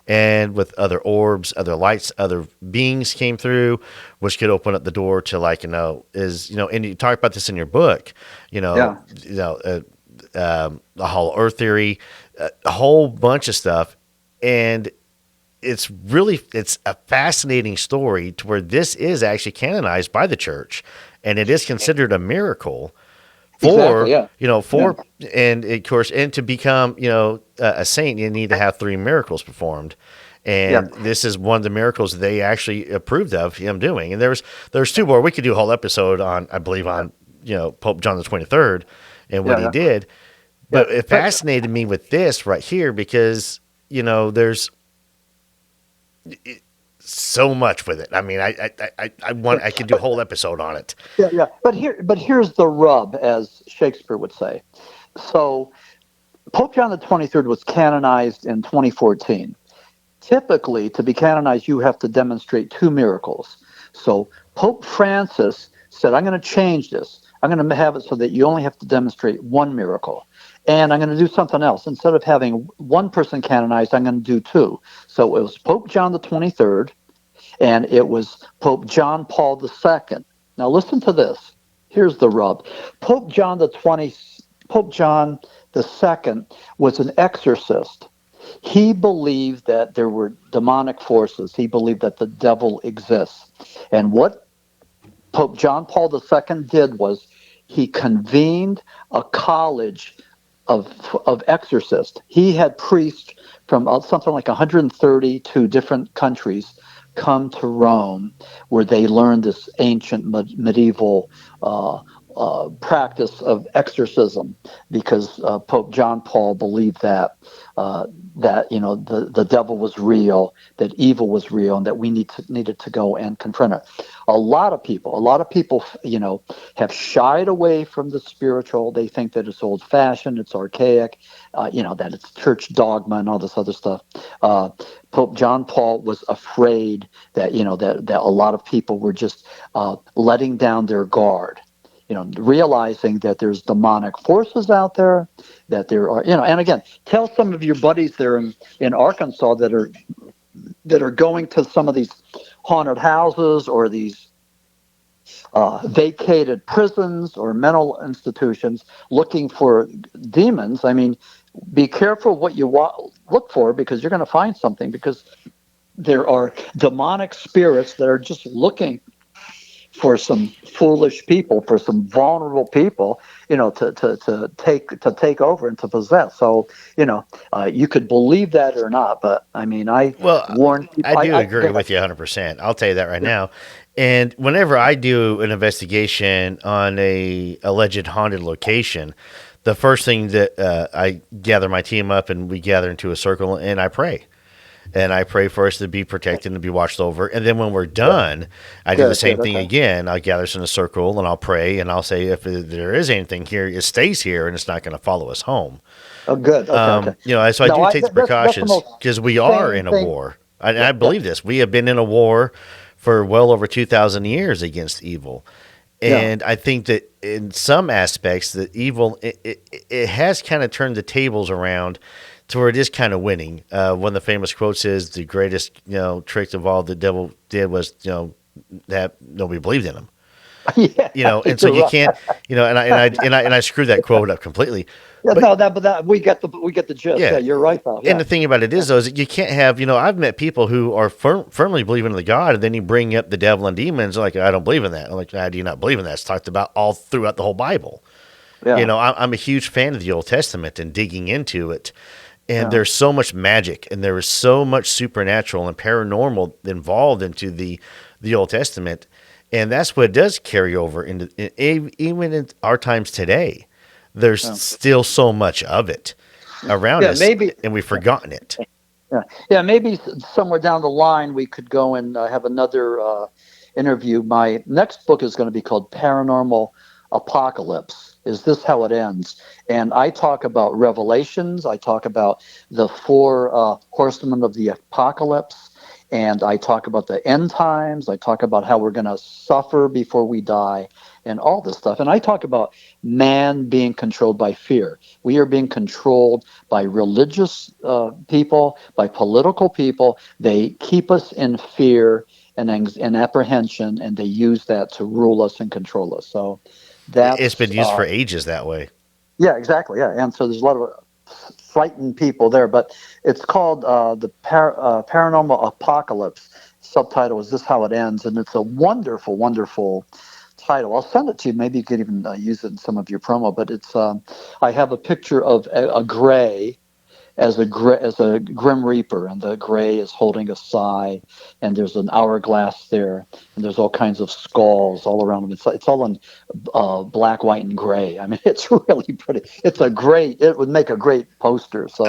And with other orbs, other lights, other beings came through, which could open up the door to and you talk about this in your book, the Hollow Earth theory, a whole bunch of stuff. And it's a fascinating story to where this is actually canonized by the church, and it is considered a miracle and of course, and to become, a saint, you need to have 3 miracles performed. And this is one of the miracles they actually approved of him doing. And there's 2 more. We could do a whole episode on, I believe, on, Pope John the 23rd and what he did. But it fascinated me with this right here because, there's so much with it. I mean, I could do a whole episode on it. Yeah. But here's the rub, as Shakespeare would say. So Pope John the 23rd was canonized in 2014. Typically, to be canonized, you have to demonstrate 2 miracles. So Pope Francis said, I'm going to change this. I'm going to have it so that you only have to demonstrate 1 miracle. And I'm going to do something else. Instead of having 1 person canonized, I'm going to do 2. So it was Pope John the 23rd, and it was Pope John Paul II. Now listen to this. Here's the rub. Pope John II was an exorcist. He believed that there were demonic forces. He believed that the devil exists. And what Pope John Paul II did was he convened a college of exorcists. He had priests from something like 132 different countries come to Rome, where they learned this ancient medieval practice of exorcism, because Pope John Paul believed that the devil was real, that evil was real, and that we needed to go and confront it. A lot of people, have shied away from the spiritual. They think that it's old-fashioned, it's archaic, that it's church dogma and all this other stuff. Pope John Paul was afraid that that a lot of people were just letting down their guard. Realizing that there's demonic forces out there, that there are, and again, tell some of your buddies there in Arkansas that are going to some of these haunted houses or these vacated prisons or mental institutions looking for demons. I mean, be careful what you look for, because you're going to find something, because there are demonic spirits that are just looking for some foolish people, for some vulnerable people, to take over and to possess. So, you could believe that or not, but I mean, I warn people. I do agree with you 100%. I'll tell you that right now. And whenever I do an investigation on a alleged haunted location, the first thing that I gather my team up and we gather into a circle and I pray. and I pray for us to be protected and to be watched over. And then when we're done, I do the same thing Okay. again. I'll gather us in a circle and I'll pray and I'll say, if there is anything here, it stays here and it's not going to follow us home. Oh, good. Okay. So I No, do take the that's the precautions most because we are sane in a thing. war. And I Yeah, believe this. We have been in a war for well over 2,000 years against evil. yeah, And I think that in some aspects, that evil, it has kind of turned the tables around to where it is kind of winning. One of the famous quotes is, the greatest, trick of all the devil did was, that nobody believed in him. yeah. And so You're you right. can't, and I screwed that quote up completely. Yeah, But no, but we get the gist. yeah, Yeah, you're right though. and Yeah, the thing about it is, though, is that you can't have, I've met people who are firmly believing in the God, and then you bring up the devil and demons, like, I don't believe in that. I'm like, how do you not believe in that? It's talked about all throughout the whole Bible. yeah, I'm a huge fan of the Old Testament and digging into it. And yeah. there's so much magic, and there is so much supernatural and paranormal involved into the Old Testament, and that's what does carry over into even in our times today. There's still so much of it around Yeah, us, maybe. and we've forgotten it. Yeah, maybe somewhere down the line we could go and have another interview. My next book is going to be called Paranormal Apocalypse. Is this how it ends? And I talk about revelations. I talk about the four horsemen of the apocalypse. And I talk about the end times. I talk about how we're going to suffer before we die and all this stuff. And I talk about man being controlled by fear. We are being controlled by religious people, by political people. They keep us in fear and apprehension, and they use that to rule us and control us. So It's been that's used for ages that way. yeah, exactly. Yeah, and so there's a lot of frightened people there, but it's called the Paranormal Apocalypse. Subtitle is This How It Ends, and it's a wonderful, wonderful title. I'll send it to you. Maybe you could even use it in some of your promo. But it's I have a picture of a gray as a grim reaper, and the gray is holding a sigh, and there's an hourglass there, and there's all kinds of skulls all around him. It's all in black, white, and gray. I mean, it's really pretty. It would make a great poster. So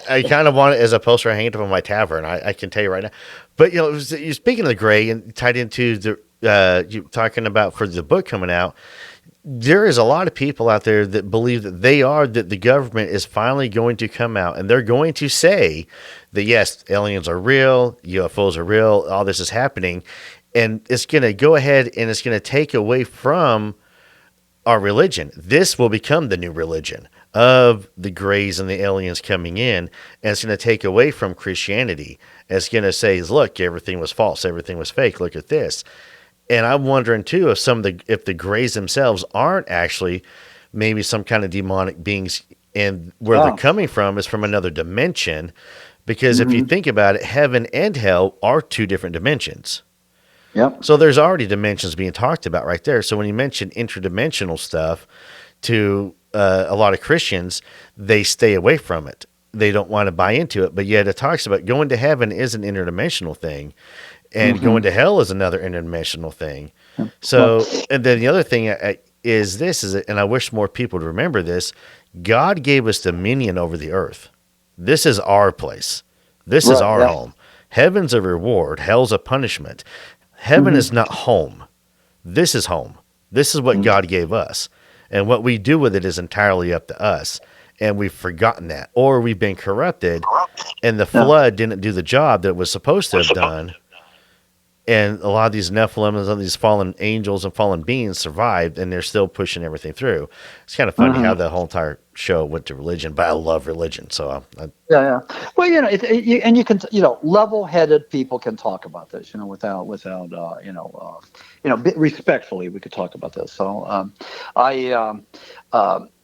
I kind of want it as a poster. I hang it up on my tavern. I can tell you right now. But you're speaking of the gray and tied into the you talking about for the book coming out. There is a lot of people out there that believe that the government is finally going to come out and they're going to say that yes, aliens are real, UFOs are real, all this is happening, and it's going to go ahead and it's going to take away from our religion. This will become the new religion of the grays and the aliens coming in, and it's going to take away from Christianity. It's going to say, look, everything was false, everything was fake. Look at this. And I'm wondering too if the grays themselves aren't actually maybe some kind of demonic beings, and where they're coming from is from another dimension. Because if you think about it, heaven and hell are two different dimensions. yep. So there's already dimensions being talked about right there. So when you mention interdimensional stuff to a lot of Christians, they stay away from it. They don't want to buy into it. But yet it talks about going to heaven is an interdimensional thing. And going to hell is another interdimensional thing. So, and then the other thing and I wish more people would remember this, God gave us dominion over the earth. This is our place. This is our home. Heaven's a reward. Hell's a punishment. Heaven is not home. This is home. This is what God gave us. And what we do with it is entirely up to us. And we've forgotten that. Or we've been corrupted, and the flood didn't do the job that it was supposed to have done. And a lot of these Nephilim and these fallen angels and fallen beings survived, and they're still pushing everything through. It's kind of funny how the whole entire show went to religion, but I love religion, so Yeah. Well, and you can, level-headed people can talk about this, without, respectfully, we could talk about this. So,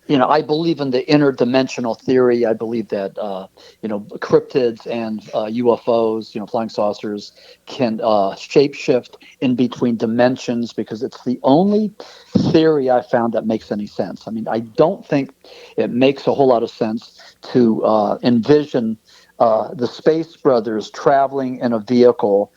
I believe in the interdimensional theory. I believe that, cryptids and UFOs, flying saucers, can shapeshift in between dimensions, because it's the only theory I found that makes any sense. I mean, I don't think it makes a whole lot of sense to envision the Space Brothers traveling in a vehicle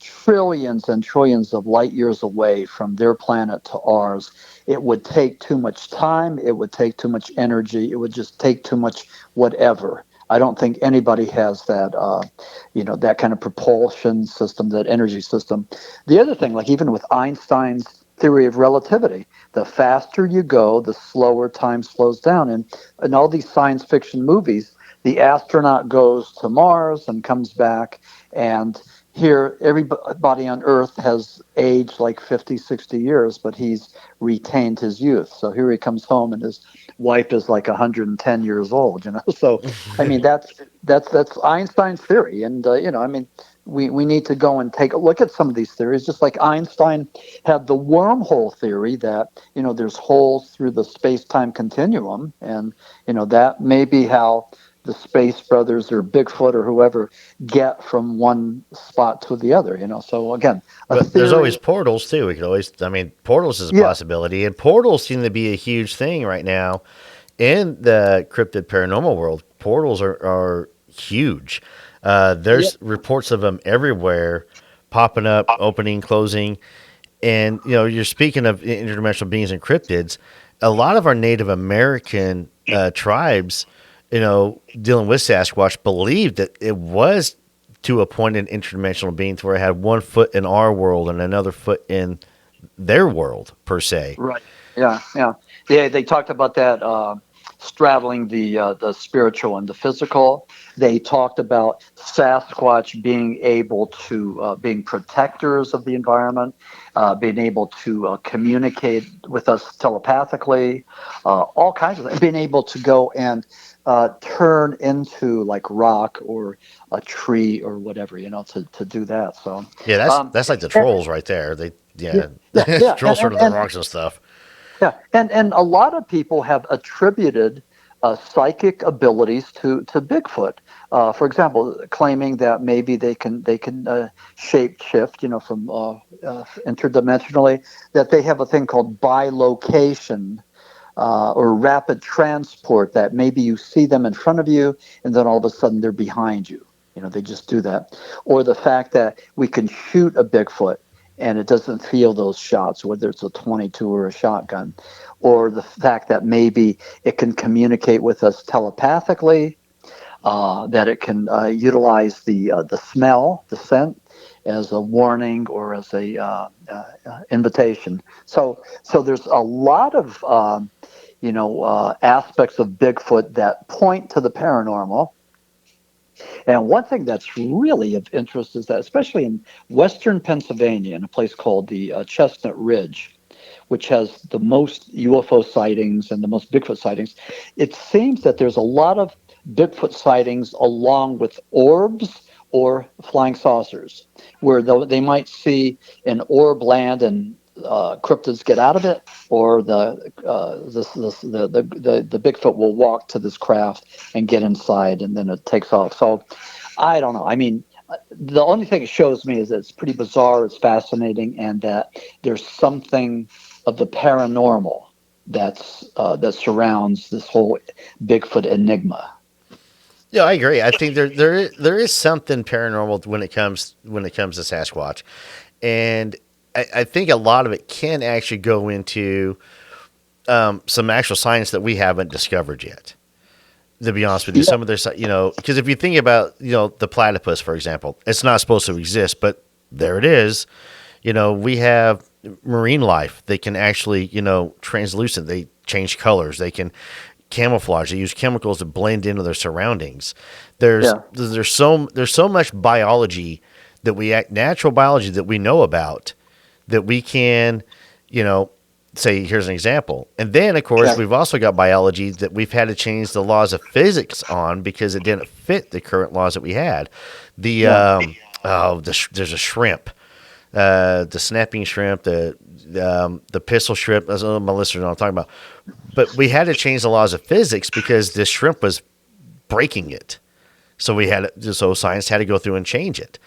trillions and trillions of light years away from their planet to ours. It would take too much time. It would take too much energy. It would just take too much whatever. I don't think anybody has that, that kind of propulsion system, that energy system. The other thing, like even with Einstein's theory of relativity, the faster you go, the slower time slows down. And in all these science fiction movies, the astronaut goes to Mars and comes back, and here everybody on Earth has aged like 50, 60 years, but he's retained his youth. So here he comes home and his wife is like 110 years old, So, I mean, that's Einstein's theory. And, we need to go and take a look at some of these theories, just like Einstein had the wormhole theory that, there's holes through the space-time continuum. And, that may be how the Space Brothers or Bigfoot or whoever get from one spot to the other, So again, but there's always portals too. We could always, portals is a possibility, and portals seem to be a huge thing right now in the cryptid paranormal world. Portals are huge. There's reports of them everywhere, popping up, opening, closing, and you're speaking of interdimensional beings and cryptids. A lot of our Native American tribes, dealing with Sasquatch, believed that it was to a point an interdimensional being to where it had one foot in our world and another foot in their world, per se. Right. Yeah. They talked about that straddling the spiritual and the physical. They talked about Sasquatch being able to being protectors of the environment, being able to communicate with us telepathically, all kinds of things, being able to go and turn into like rock or a tree or whatever, to do that. So that's like the trolls right there. Trolls sort of the rocks and stuff. Yeah, and a lot of people have attributed psychic abilities to Bigfoot. For example, claiming that maybe they can shape shift, from interdimensionally. That they have a thing called bilocation. Or rapid transport, that maybe you see them in front of you and then all of a sudden they're behind you. They just do that. Or the fact that we can shoot a Bigfoot and it doesn't feel those shots, whether it's a 22 or a shotgun. Or the fact that maybe it can communicate with us telepathically, that it can utilize the smell, the scent, as a warning or as a invitation. So there's a lot of aspects of Bigfoot that point to the paranormal. And one thing that's really of interest is that, especially in western Pennsylvania, in a place called the Chestnut Ridge, which has the most UFO sightings and the most Bigfoot sightings, it seems that there's a lot of Bigfoot sightings along with orbs or flying saucers, where they might see an orb land and cryptids get out of it, or the Bigfoot will walk to this craft and get inside, and then it takes off. So I don't know. I mean, the only thing it shows me is that it's pretty bizarre, it's fascinating, and that there's something of the paranormal that surrounds this whole Bigfoot enigma. Yeah, I agree. I think there is something paranormal when it comes to Sasquatch, and I think a lot of it can actually go into some actual science that we haven't discovered yet. To be honest with you, some of this, because if you think about, the platypus, for example, it's not supposed to exist, but there it is. We have marine life. They can actually, translucent. They change colors. They can camouflage. They use chemicals to blend into their surroundings. There's so much biology natural biology that we know about, that we can, say, here's an example. And then, of course, we've also got biology that we've had to change the laws of physics on because it didn't fit the current laws that we had. There's a shrimp, the snapping shrimp, the pistol shrimp. That's my listeners know what I'm talking about. But we had to change the laws of physics because this shrimp was breaking it. So science had to go through and change it.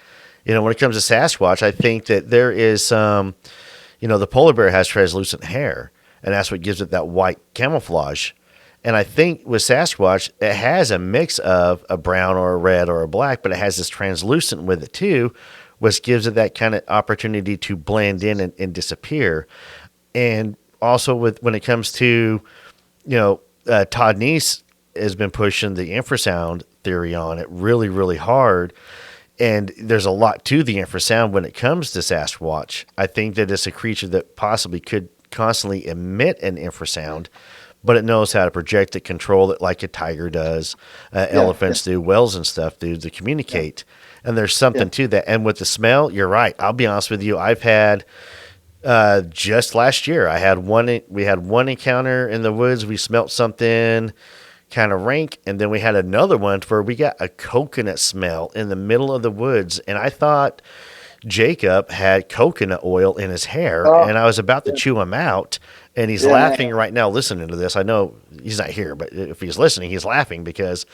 When it comes to Sasquatch, I think that there is some, the polar bear has translucent hair, and that's what gives it that white camouflage. And I think with Sasquatch, it has a mix of a brown or a red or a black, but it has this translucent with it too, which gives it that kind of opportunity to blend in and disappear. And also when it comes to, Todd Neese has been pushing the infrasound theory on it really, really hard. And there's a lot to the infrasound when it comes to Sasquatch. I think that it's a creature that possibly could constantly emit an infrasound, but it knows how to project it, control it like a tiger does, elephants do, whales and stuff do to communicate. And there's something to that. And with the smell, you're right. I'll be honest with you. I've had just last year, we had one encounter in the woods. We smelt something kind of rank, and then we had another one where we got a coconut smell in the middle of the woods, and I thought Jacob had coconut oil in his hair, and I was about to chew him out, and he's laughing right now listening to this. I know he's not here, but if he's listening, he's laughing because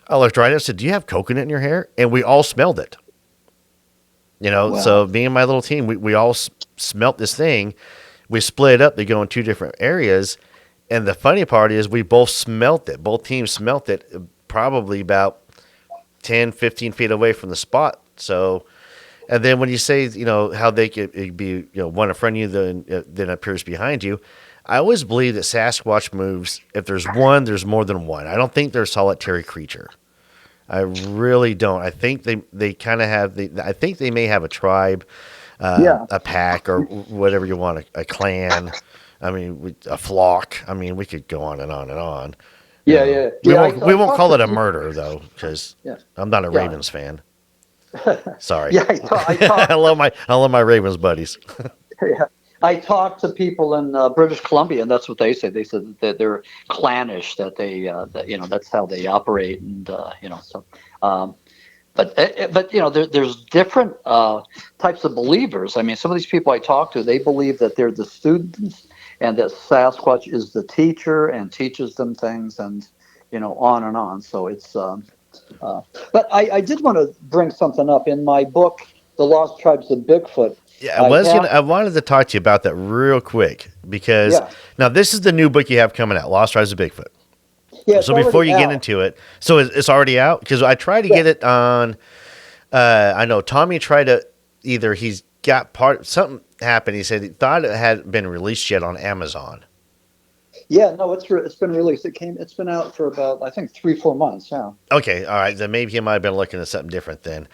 I looked right at him and said, "Do you have coconut in your hair?" And we all smelled it. So me and my little team, we all smelt this thing. We split up to go in two different areas. And the funny part is we both smelt it. Both teams smelt it probably about 10, 15 feet away from the spot. So, and then when you say, how they could be, one in front of you, then appears behind you. I always believe that Sasquatch moves. If there's one, there's more than one. I don't think they're a solitary creature. I really don't. I think they kind of have, I think they may have a tribe, a pack, or whatever you want, a clan. I mean, a flock. I mean, we could go on and on and on. We won't call it a murder, though, because I'm not a Ravens fan. Sorry. I love my Ravens buddies. I talked to people in British Columbia, and that's what they say. They said that they're clannish, that they, that's how they operate, and so. But there's different types of believers. I mean, some of these people I talk to, they believe that they're the students, and that Sasquatch is the teacher and teaches them things, and on and on. So it's. But I did want to bring something up in my book, The Lost Tribes of Bigfoot. Yeah, I wanted to talk to you about that real quick because now this is the new book you have coming out, Lost Tribes of Bigfoot. Yeah, so before you get into it, so it's already out? Because I tried to get it on, I know Tommy tried to, he's got something happened. He said he thought it hadn't been released yet on Amazon. Yeah, no, it's been released. It's been out for about, I think, 3-4 months. Yeah. Okay, all right. Then maybe he might have been looking at something different then.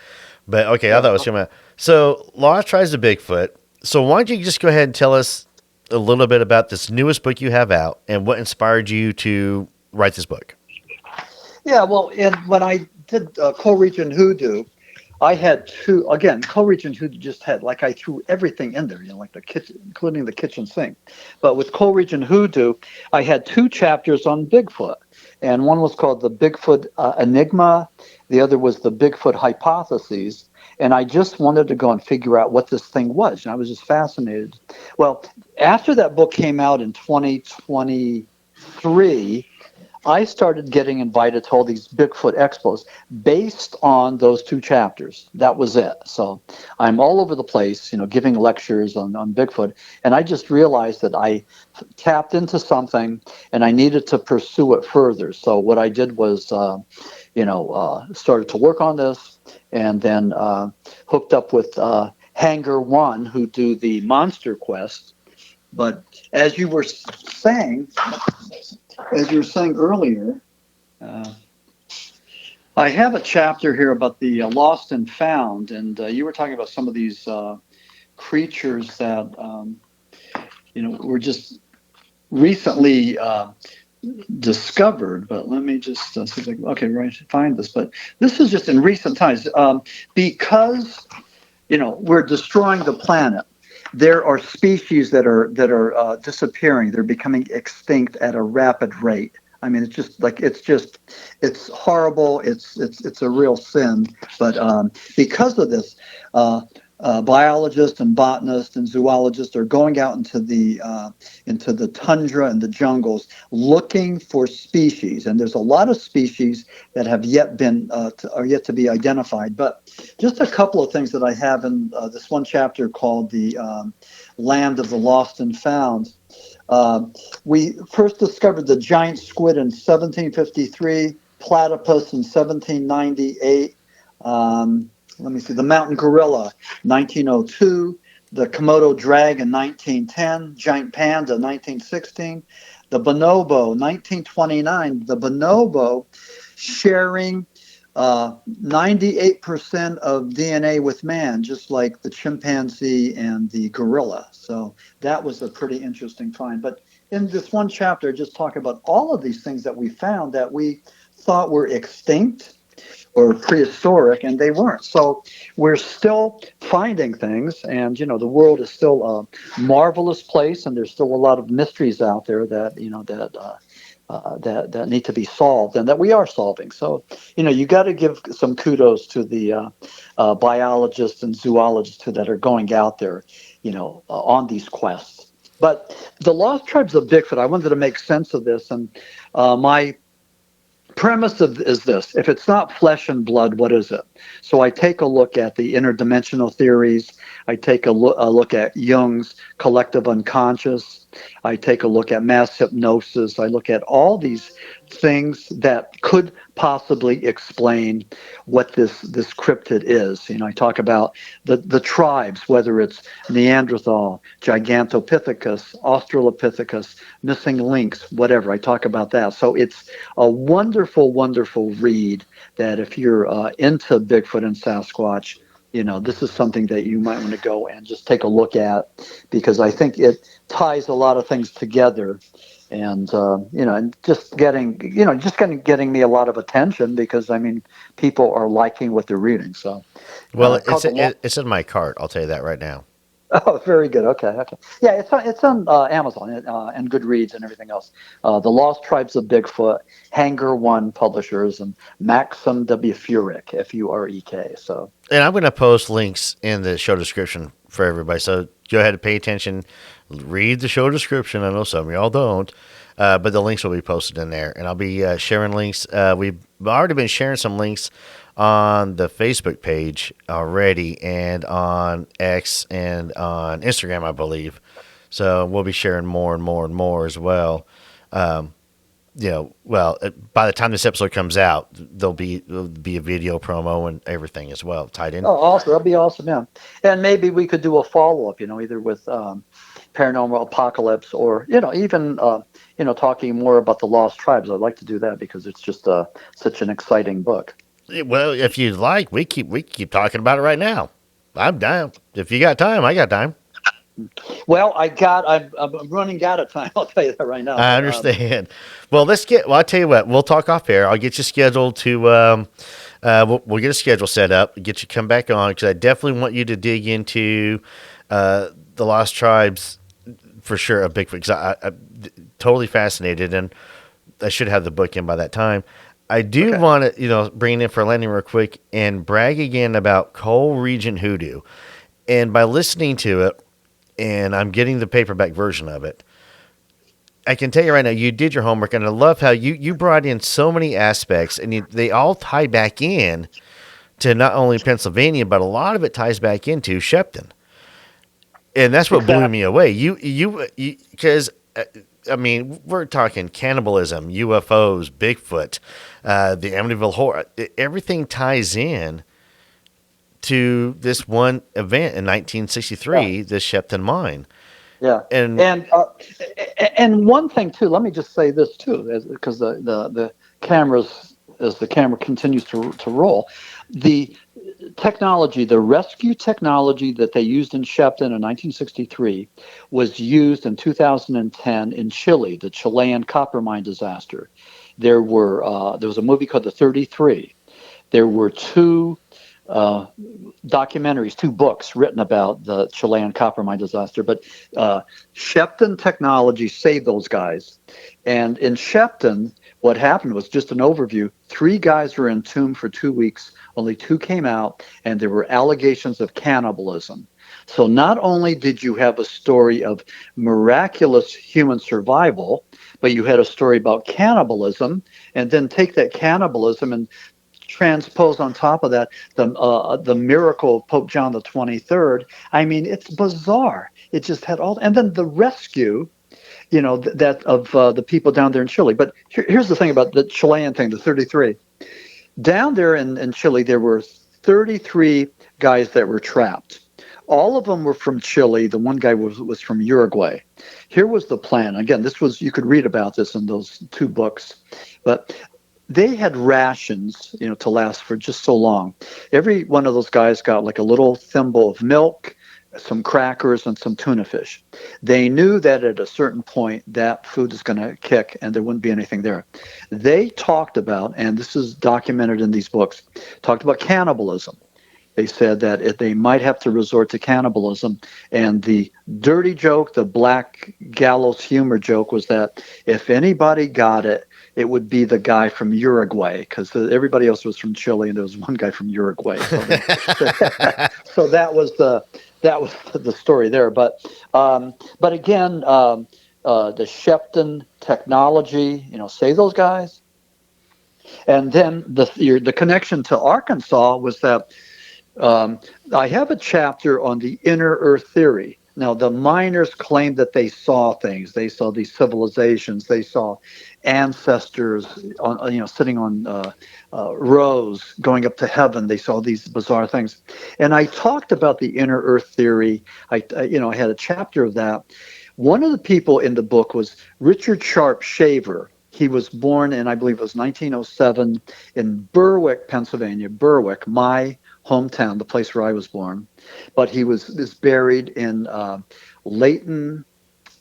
But okay, I thought it was coming out. So Lost Tribes of Bigfoot. So why don't you just go ahead and tell us a little bit about this newest book you have out and what inspired you to write this book? Yeah, well, when I did Co-Region Hoodoo, I had two. Again, Co-Region Hoodoo just had, I threw everything in there, like the kitchen, including the kitchen sink. But with Co-Region Hoodoo, I had 2 chapters on Bigfoot, and one was called the Bigfoot Enigma. The other was the Bigfoot Hypotheses. And I just wanted to go and figure out what this thing was, and I was just fascinated. Well, after that book came out in 2023, I started getting invited to all these Bigfoot expos based on those 2 chapters. That was it. So I'm all over the place, giving lectures on Bigfoot. And I just realized that I tapped into something and I needed to pursue it further. So what I did was, started to work on this, and then hooked up with Hanger One, who do the Monster Quest. But as you were saying earlier, I have a chapter here about the lost and found, and you were talking about some of these creatures that were just recently discovered. But let me just see if I can find this. But this is just in recent times, because we're destroying the planet. There are species that are disappearing. They're becoming extinct at a rapid rate. I mean, it's horrible. It's a real sin. But because of this, biologists and botanists and zoologists are going out into the tundra and the jungles looking for species. And there's a lot of species that have yet to be identified. But just a couple of things that I have in this one chapter called the Land of the Lost and Found. We first discovered the giant squid in 1753, platypus in 1798. Let me see, the mountain gorilla, 1902, the Komodo dragon, 1910, giant panda, 1916, The bonobo, 1929, the bonobo sharing 98% of DNA with man, just like the chimpanzee and the gorilla. So that was a pretty interesting find. But in this one chapter, just talk about all of these things that we found that we thought were extinct or prehistoric, and they weren't. So we're still finding things, and the world is still a marvelous place, and there's still a lot of mysteries out there that that need to be solved, and that we are solving. So you got to give some kudos to the biologists and zoologists that are going out there, on these quests. But the Lost Tribes of Bigfoot, I wanted to make sense of this, and my premise is this: if it's not flesh and blood, what is it? So I take a look at the interdimensional theories. I take a look at Jung's collective unconscious. I take a look at mass hypnosis. I look at all these things that could possibly explain what this cryptid is. I talk about the tribes, whether it's Neanderthal, Gigantopithecus, Australopithecus, missing links, whatever. I talk about that. So it's a wonderful, wonderful read that if you're into Bigfoot and Sasquatch, this is something that you might want to go and just take a look at, because I think it ties a lot of things together, and and just getting me a lot of attention, because people are liking what they're reading. So, Well, it's in my cart. I'll tell you that right now. oh, very good. Okay. Yeah, it's on Amazon and Goodreads and everything else. The Lost Tribes of Bigfoot, Hanger One Publishers, and Maxim Furek, Furek. So, And I'm going to post links in the show description for everybody. So go ahead and pay attention. Read the show description. I know some of y'all don't, but the links will be posted in there. And I'll be sharing links. We've already been sharing some links on the Facebook page already, and on X and on Instagram, I believe. So we'll be sharing more and more and more as well. By the time this episode comes out, there'll be a video promo and everything as well tied in. oh, awesome! That'd be awesome, yeah. And maybe we could do a follow up, either with Paranormal Apocalypse, or even talking more about the Lost Tribes. I'd like to do that because it's just such an exciting book. Well, if you'd like, we keep talking about it right now. I'm down. If you got time, I got time. Well, I'm running out of time. I'll tell you that right now. I understand. Well, I'll tell you what. We'll talk off air. I'll get you scheduled to. We'll get a schedule set up. Get you come back on, because I definitely want you to dig into the Lost Tribes for sure of Bigfoot, because I'm totally fascinated, and I should have the book in by that time. I do want to, bring it in for a landing real quick and brag again about Coal Region Hoodoo. And by listening to it, and I'm getting the paperback version of it, I can tell you right now, you did your homework, and I love how you brought in so many aspects, and they all tie back in to not only Pennsylvania, but a lot of it ties back into Shepton. And that's what blew me away. Because we're talking cannibalism, UFOs, Bigfoot, the Amityville Horror. Everything ties in to this one event in 1963, the Shepton Mine. Yeah, and one thing too. Let me just say this too, because the cameras, as the camera continues to roll, the technology, the rescue technology that they used in Shepton in 1963 was used in 2010 in Chile, the Chilean copper mine disaster. There was a movie called The 33. There were two documentaries, two books written about the Chilean copper mine disaster. But Shepton technology saved those guys. And in Shepton, what happened was, just an overview, 3 guys were entombed for 2 weeks. Only 2 came out, and there were allegations of cannibalism. So not only did you have a story of miraculous human survival, but you had a story about cannibalism, and then take that cannibalism and transpose on top of that the miracle of Pope John the 23rd. It's bizarre. It just had all, and then the rescue, that of the people down there in Chile. But here's the thing about the Chilean thing, the 33. Down there in Chile, there were 33 guys that were trapped. All of them were from Chile. The one guy was from Uruguay. Here was the plan. Again, you could read about this in those 2 books, but they had rations, to last for just so long. Every one of those guys got like a little thimble of milk, some crackers, and some tuna fish. They knew that at a certain point that food is going to kick and there wouldn't be anything there. They talked about, and this is documented in these books, talked about cannibalism. They said that they might have to resort to cannibalism. And the dirty joke, the black gallows humor joke, was that if anybody got it, it would be the guy from Uruguay, because everybody else was from Chile and there was one guy from Uruguay. So that was the story there. But again, the Shepton technology, say those guys. And then the connection to Arkansas was that I have a chapter on the inner Earth theory. Now, the miners claimed that they saw things. They saw these civilizations. They saw ancestors, sitting on rows going up to heaven. They saw these bizarre things. And I talked about the inner Earth theory. I had a chapter of that. One of the people in the book was Richard Sharp Shaver. He was born in, I believe it was 1907, in Berwick, Pennsylvania. Berwick, my hometown, the place where I was born. But he is buried in Layton,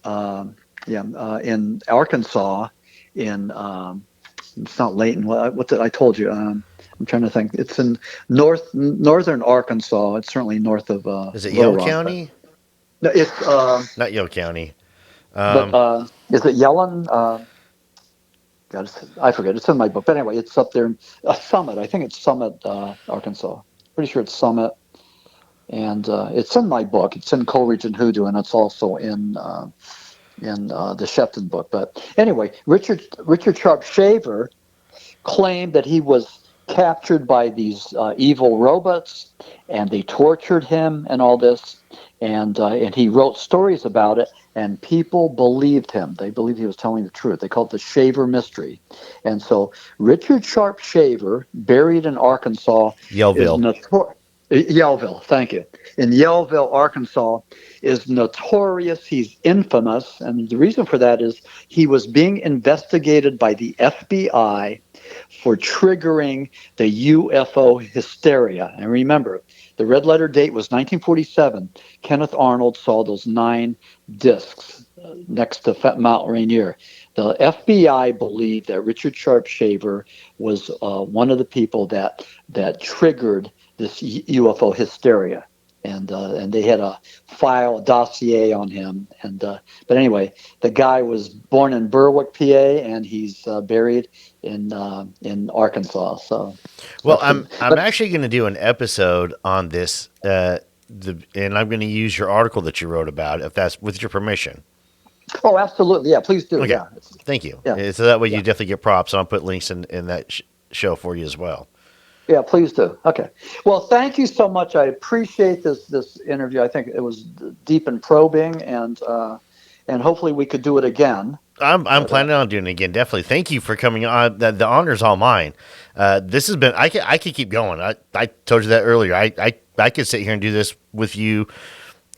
in Arkansas. It's not Layton. What did I told you? I'm trying to think. It's in northern Arkansas. It's certainly north of. Is it Yell County? No, it's not Yell County. But is it Yellen? God, I forget. It's in my book. But anyway, it's up there in Summit. I think it's Summit, Arkansas. Pretty sure it's Summit. And it's in my book. It's in Coleridge and Hoodoo, and it's also in the Shepton book. But anyway, Richard Sharp Shaver claimed that he was captured by these evil robots, and they tortured him and all this. And he wrote stories about it, and people believed him. They believed he was telling the truth. They called it the Shaver Mystery. And so Richard Sharp Shaver, buried in Arkansas, Yellville, thank you. In Yellville, Arkansas, is notorious. He's infamous. And the reason for that is he was being investigated by the FBI for triggering the UFO hysteria. And remember, the red letter date was 1947. Kenneth Arnold saw those 9 discs next to Mount Rainier. The FBI believed that Richard Sharp Shaver was one of the people that triggered this UFO hysteria, and they had a dossier on him. But anyway, the guy was born in Berwick, PA, and he's buried in Arkansas. So, well, I'm actually going to do an episode on this, and I'm going to use your article that you wrote about, if that's with your permission. Oh, absolutely, yeah, please do. Okay. Yeah, thank you. Yeah. So that way you definitely get props. And I'll put links in that show for you as well. Yeah, please do. Okay. Well, thank you so much. I appreciate this interview. I think it was deep and probing, and hopefully we could do it again. I'm planning on doing it again. Definitely. Thank you for coming on. The honor's all mine. This has been. I could keep going. I told you that earlier. I could sit here and do this with you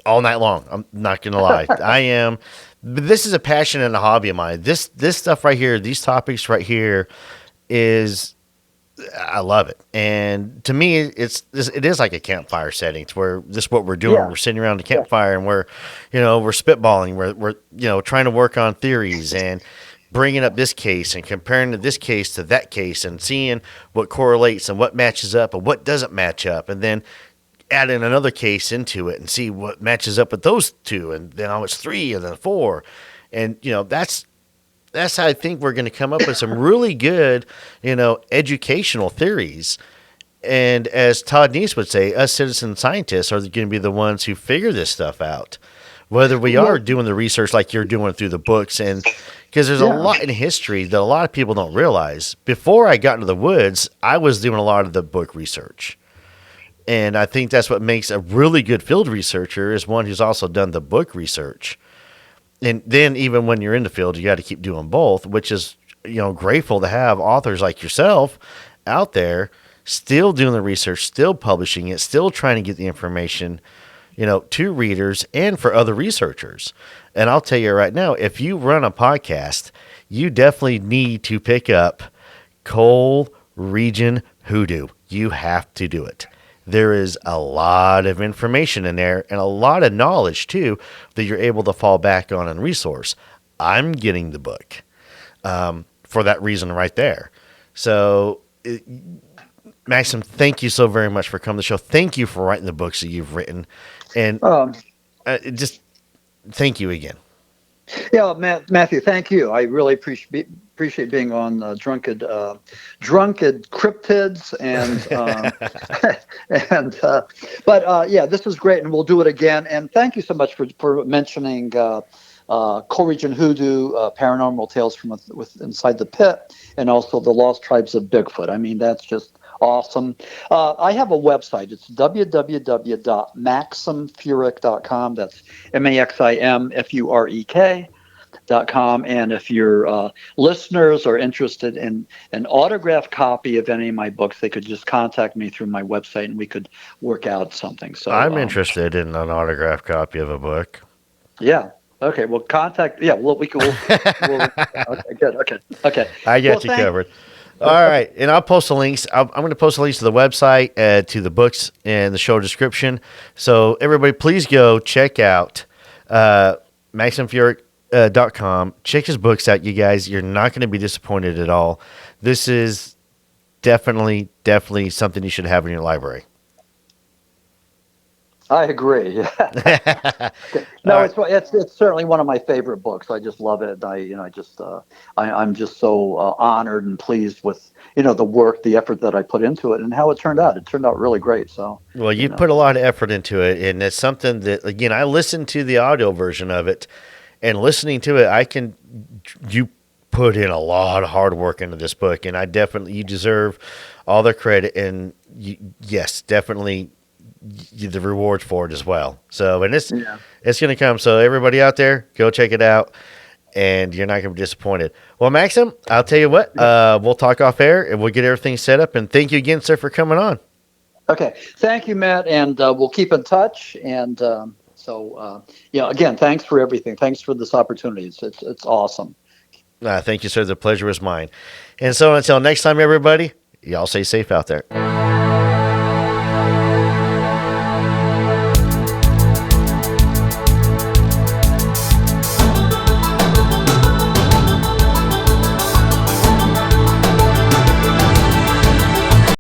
all night long. I'm not gonna lie. I am. But this is a passion and a hobby of mine. This stuff right here, these topics right here, I love it. And to me, it is like a campfire setting. It's where this is what we're doing. Yeah. We're sitting around the campfire and we're spitballing. We're trying to work on theories and bringing up this case and comparing this case to that case and seeing what correlates and what matches up and what doesn't match up. And then adding another case into it and see what matches up with those 2. And then it's 3 and then 4. And, that's how I think we're going to come up with some really good, educational theories. And as Todd Neese would say, us citizen scientists are going to be the ones who figure this stuff out, whether we are doing the research like you're doing through the books. And because there's a lot in history that a lot of people don't realize. Before I got into the woods, I was doing a lot of the book research. And I think that's what makes a really good field researcher is one who's also done the book research. And then even when you're in the field, you got to keep doing both, which is, grateful to have authors like yourself out there still doing the research, still publishing it, still trying to get the information, to readers and for other researchers. And I'll tell you right now, if you run a podcast, you definitely need to pick up Coal Region Hoodoo. You have to do it. There is a lot of information in there and a lot of knowledge too that you're able to fall back on and resource. I'm getting the book for that reason right there. So, Maxim, thank you so very much for coming to the show. Thank you for writing the books that you've written, and just thank you again. Yeah, Matthew, thank you. I really appreciate being on Drunken Cryptids but this is great, and we'll do it again. And thank you so much for mentioning Coal Region Hoodoo, Paranormal Tales from Inside the Pit, and also the Lost Tribes of Bigfoot. I mean, that's just awesome. I have a website. It's www.maximfurek.com. That's MAXIMFUREK.com. And if your listeners are interested in an autographed copy of any of my books, they could just contact me through my website, and we could work out something. So I'm interested in an autographed copy of a book. Yeah. Okay. Well, contact. Yeah. Well, we can. Okay. Good. Okay. I got you covered. All right, and I'll post the links. I'm going to post the links to the website, to the books, and the show description. So everybody, please go check out MaximFurek.com. Check his books out, you guys. You're not going to be disappointed at all. This is definitely something you should have in your library. I agree. No, it's certainly one of my favorite books. I just love it. I'm just so honored and pleased with the work, the effort that I put into it, and how it turned out. It turned out really great. So well, you put a lot of effort into it, and it's something that, again, I listened to the audio version of it, and listening to it, you put in a lot of hard work into this book, and you deserve all the credit, and yes, definitely the rewards for it as well. So, and it's going to come. So everybody out there, go check it out, and you're not going to be disappointed. Well, Maxim, I'll tell you what, we'll talk off air and we'll get everything set up. And thank you again, sir, for coming on. Okay. Thank you, Matt. And we'll keep in touch. And again, thanks for everything. Thanks for this opportunity. It's awesome. Thank you, sir. The pleasure was mine. And so until next time, everybody, y'all stay safe out there.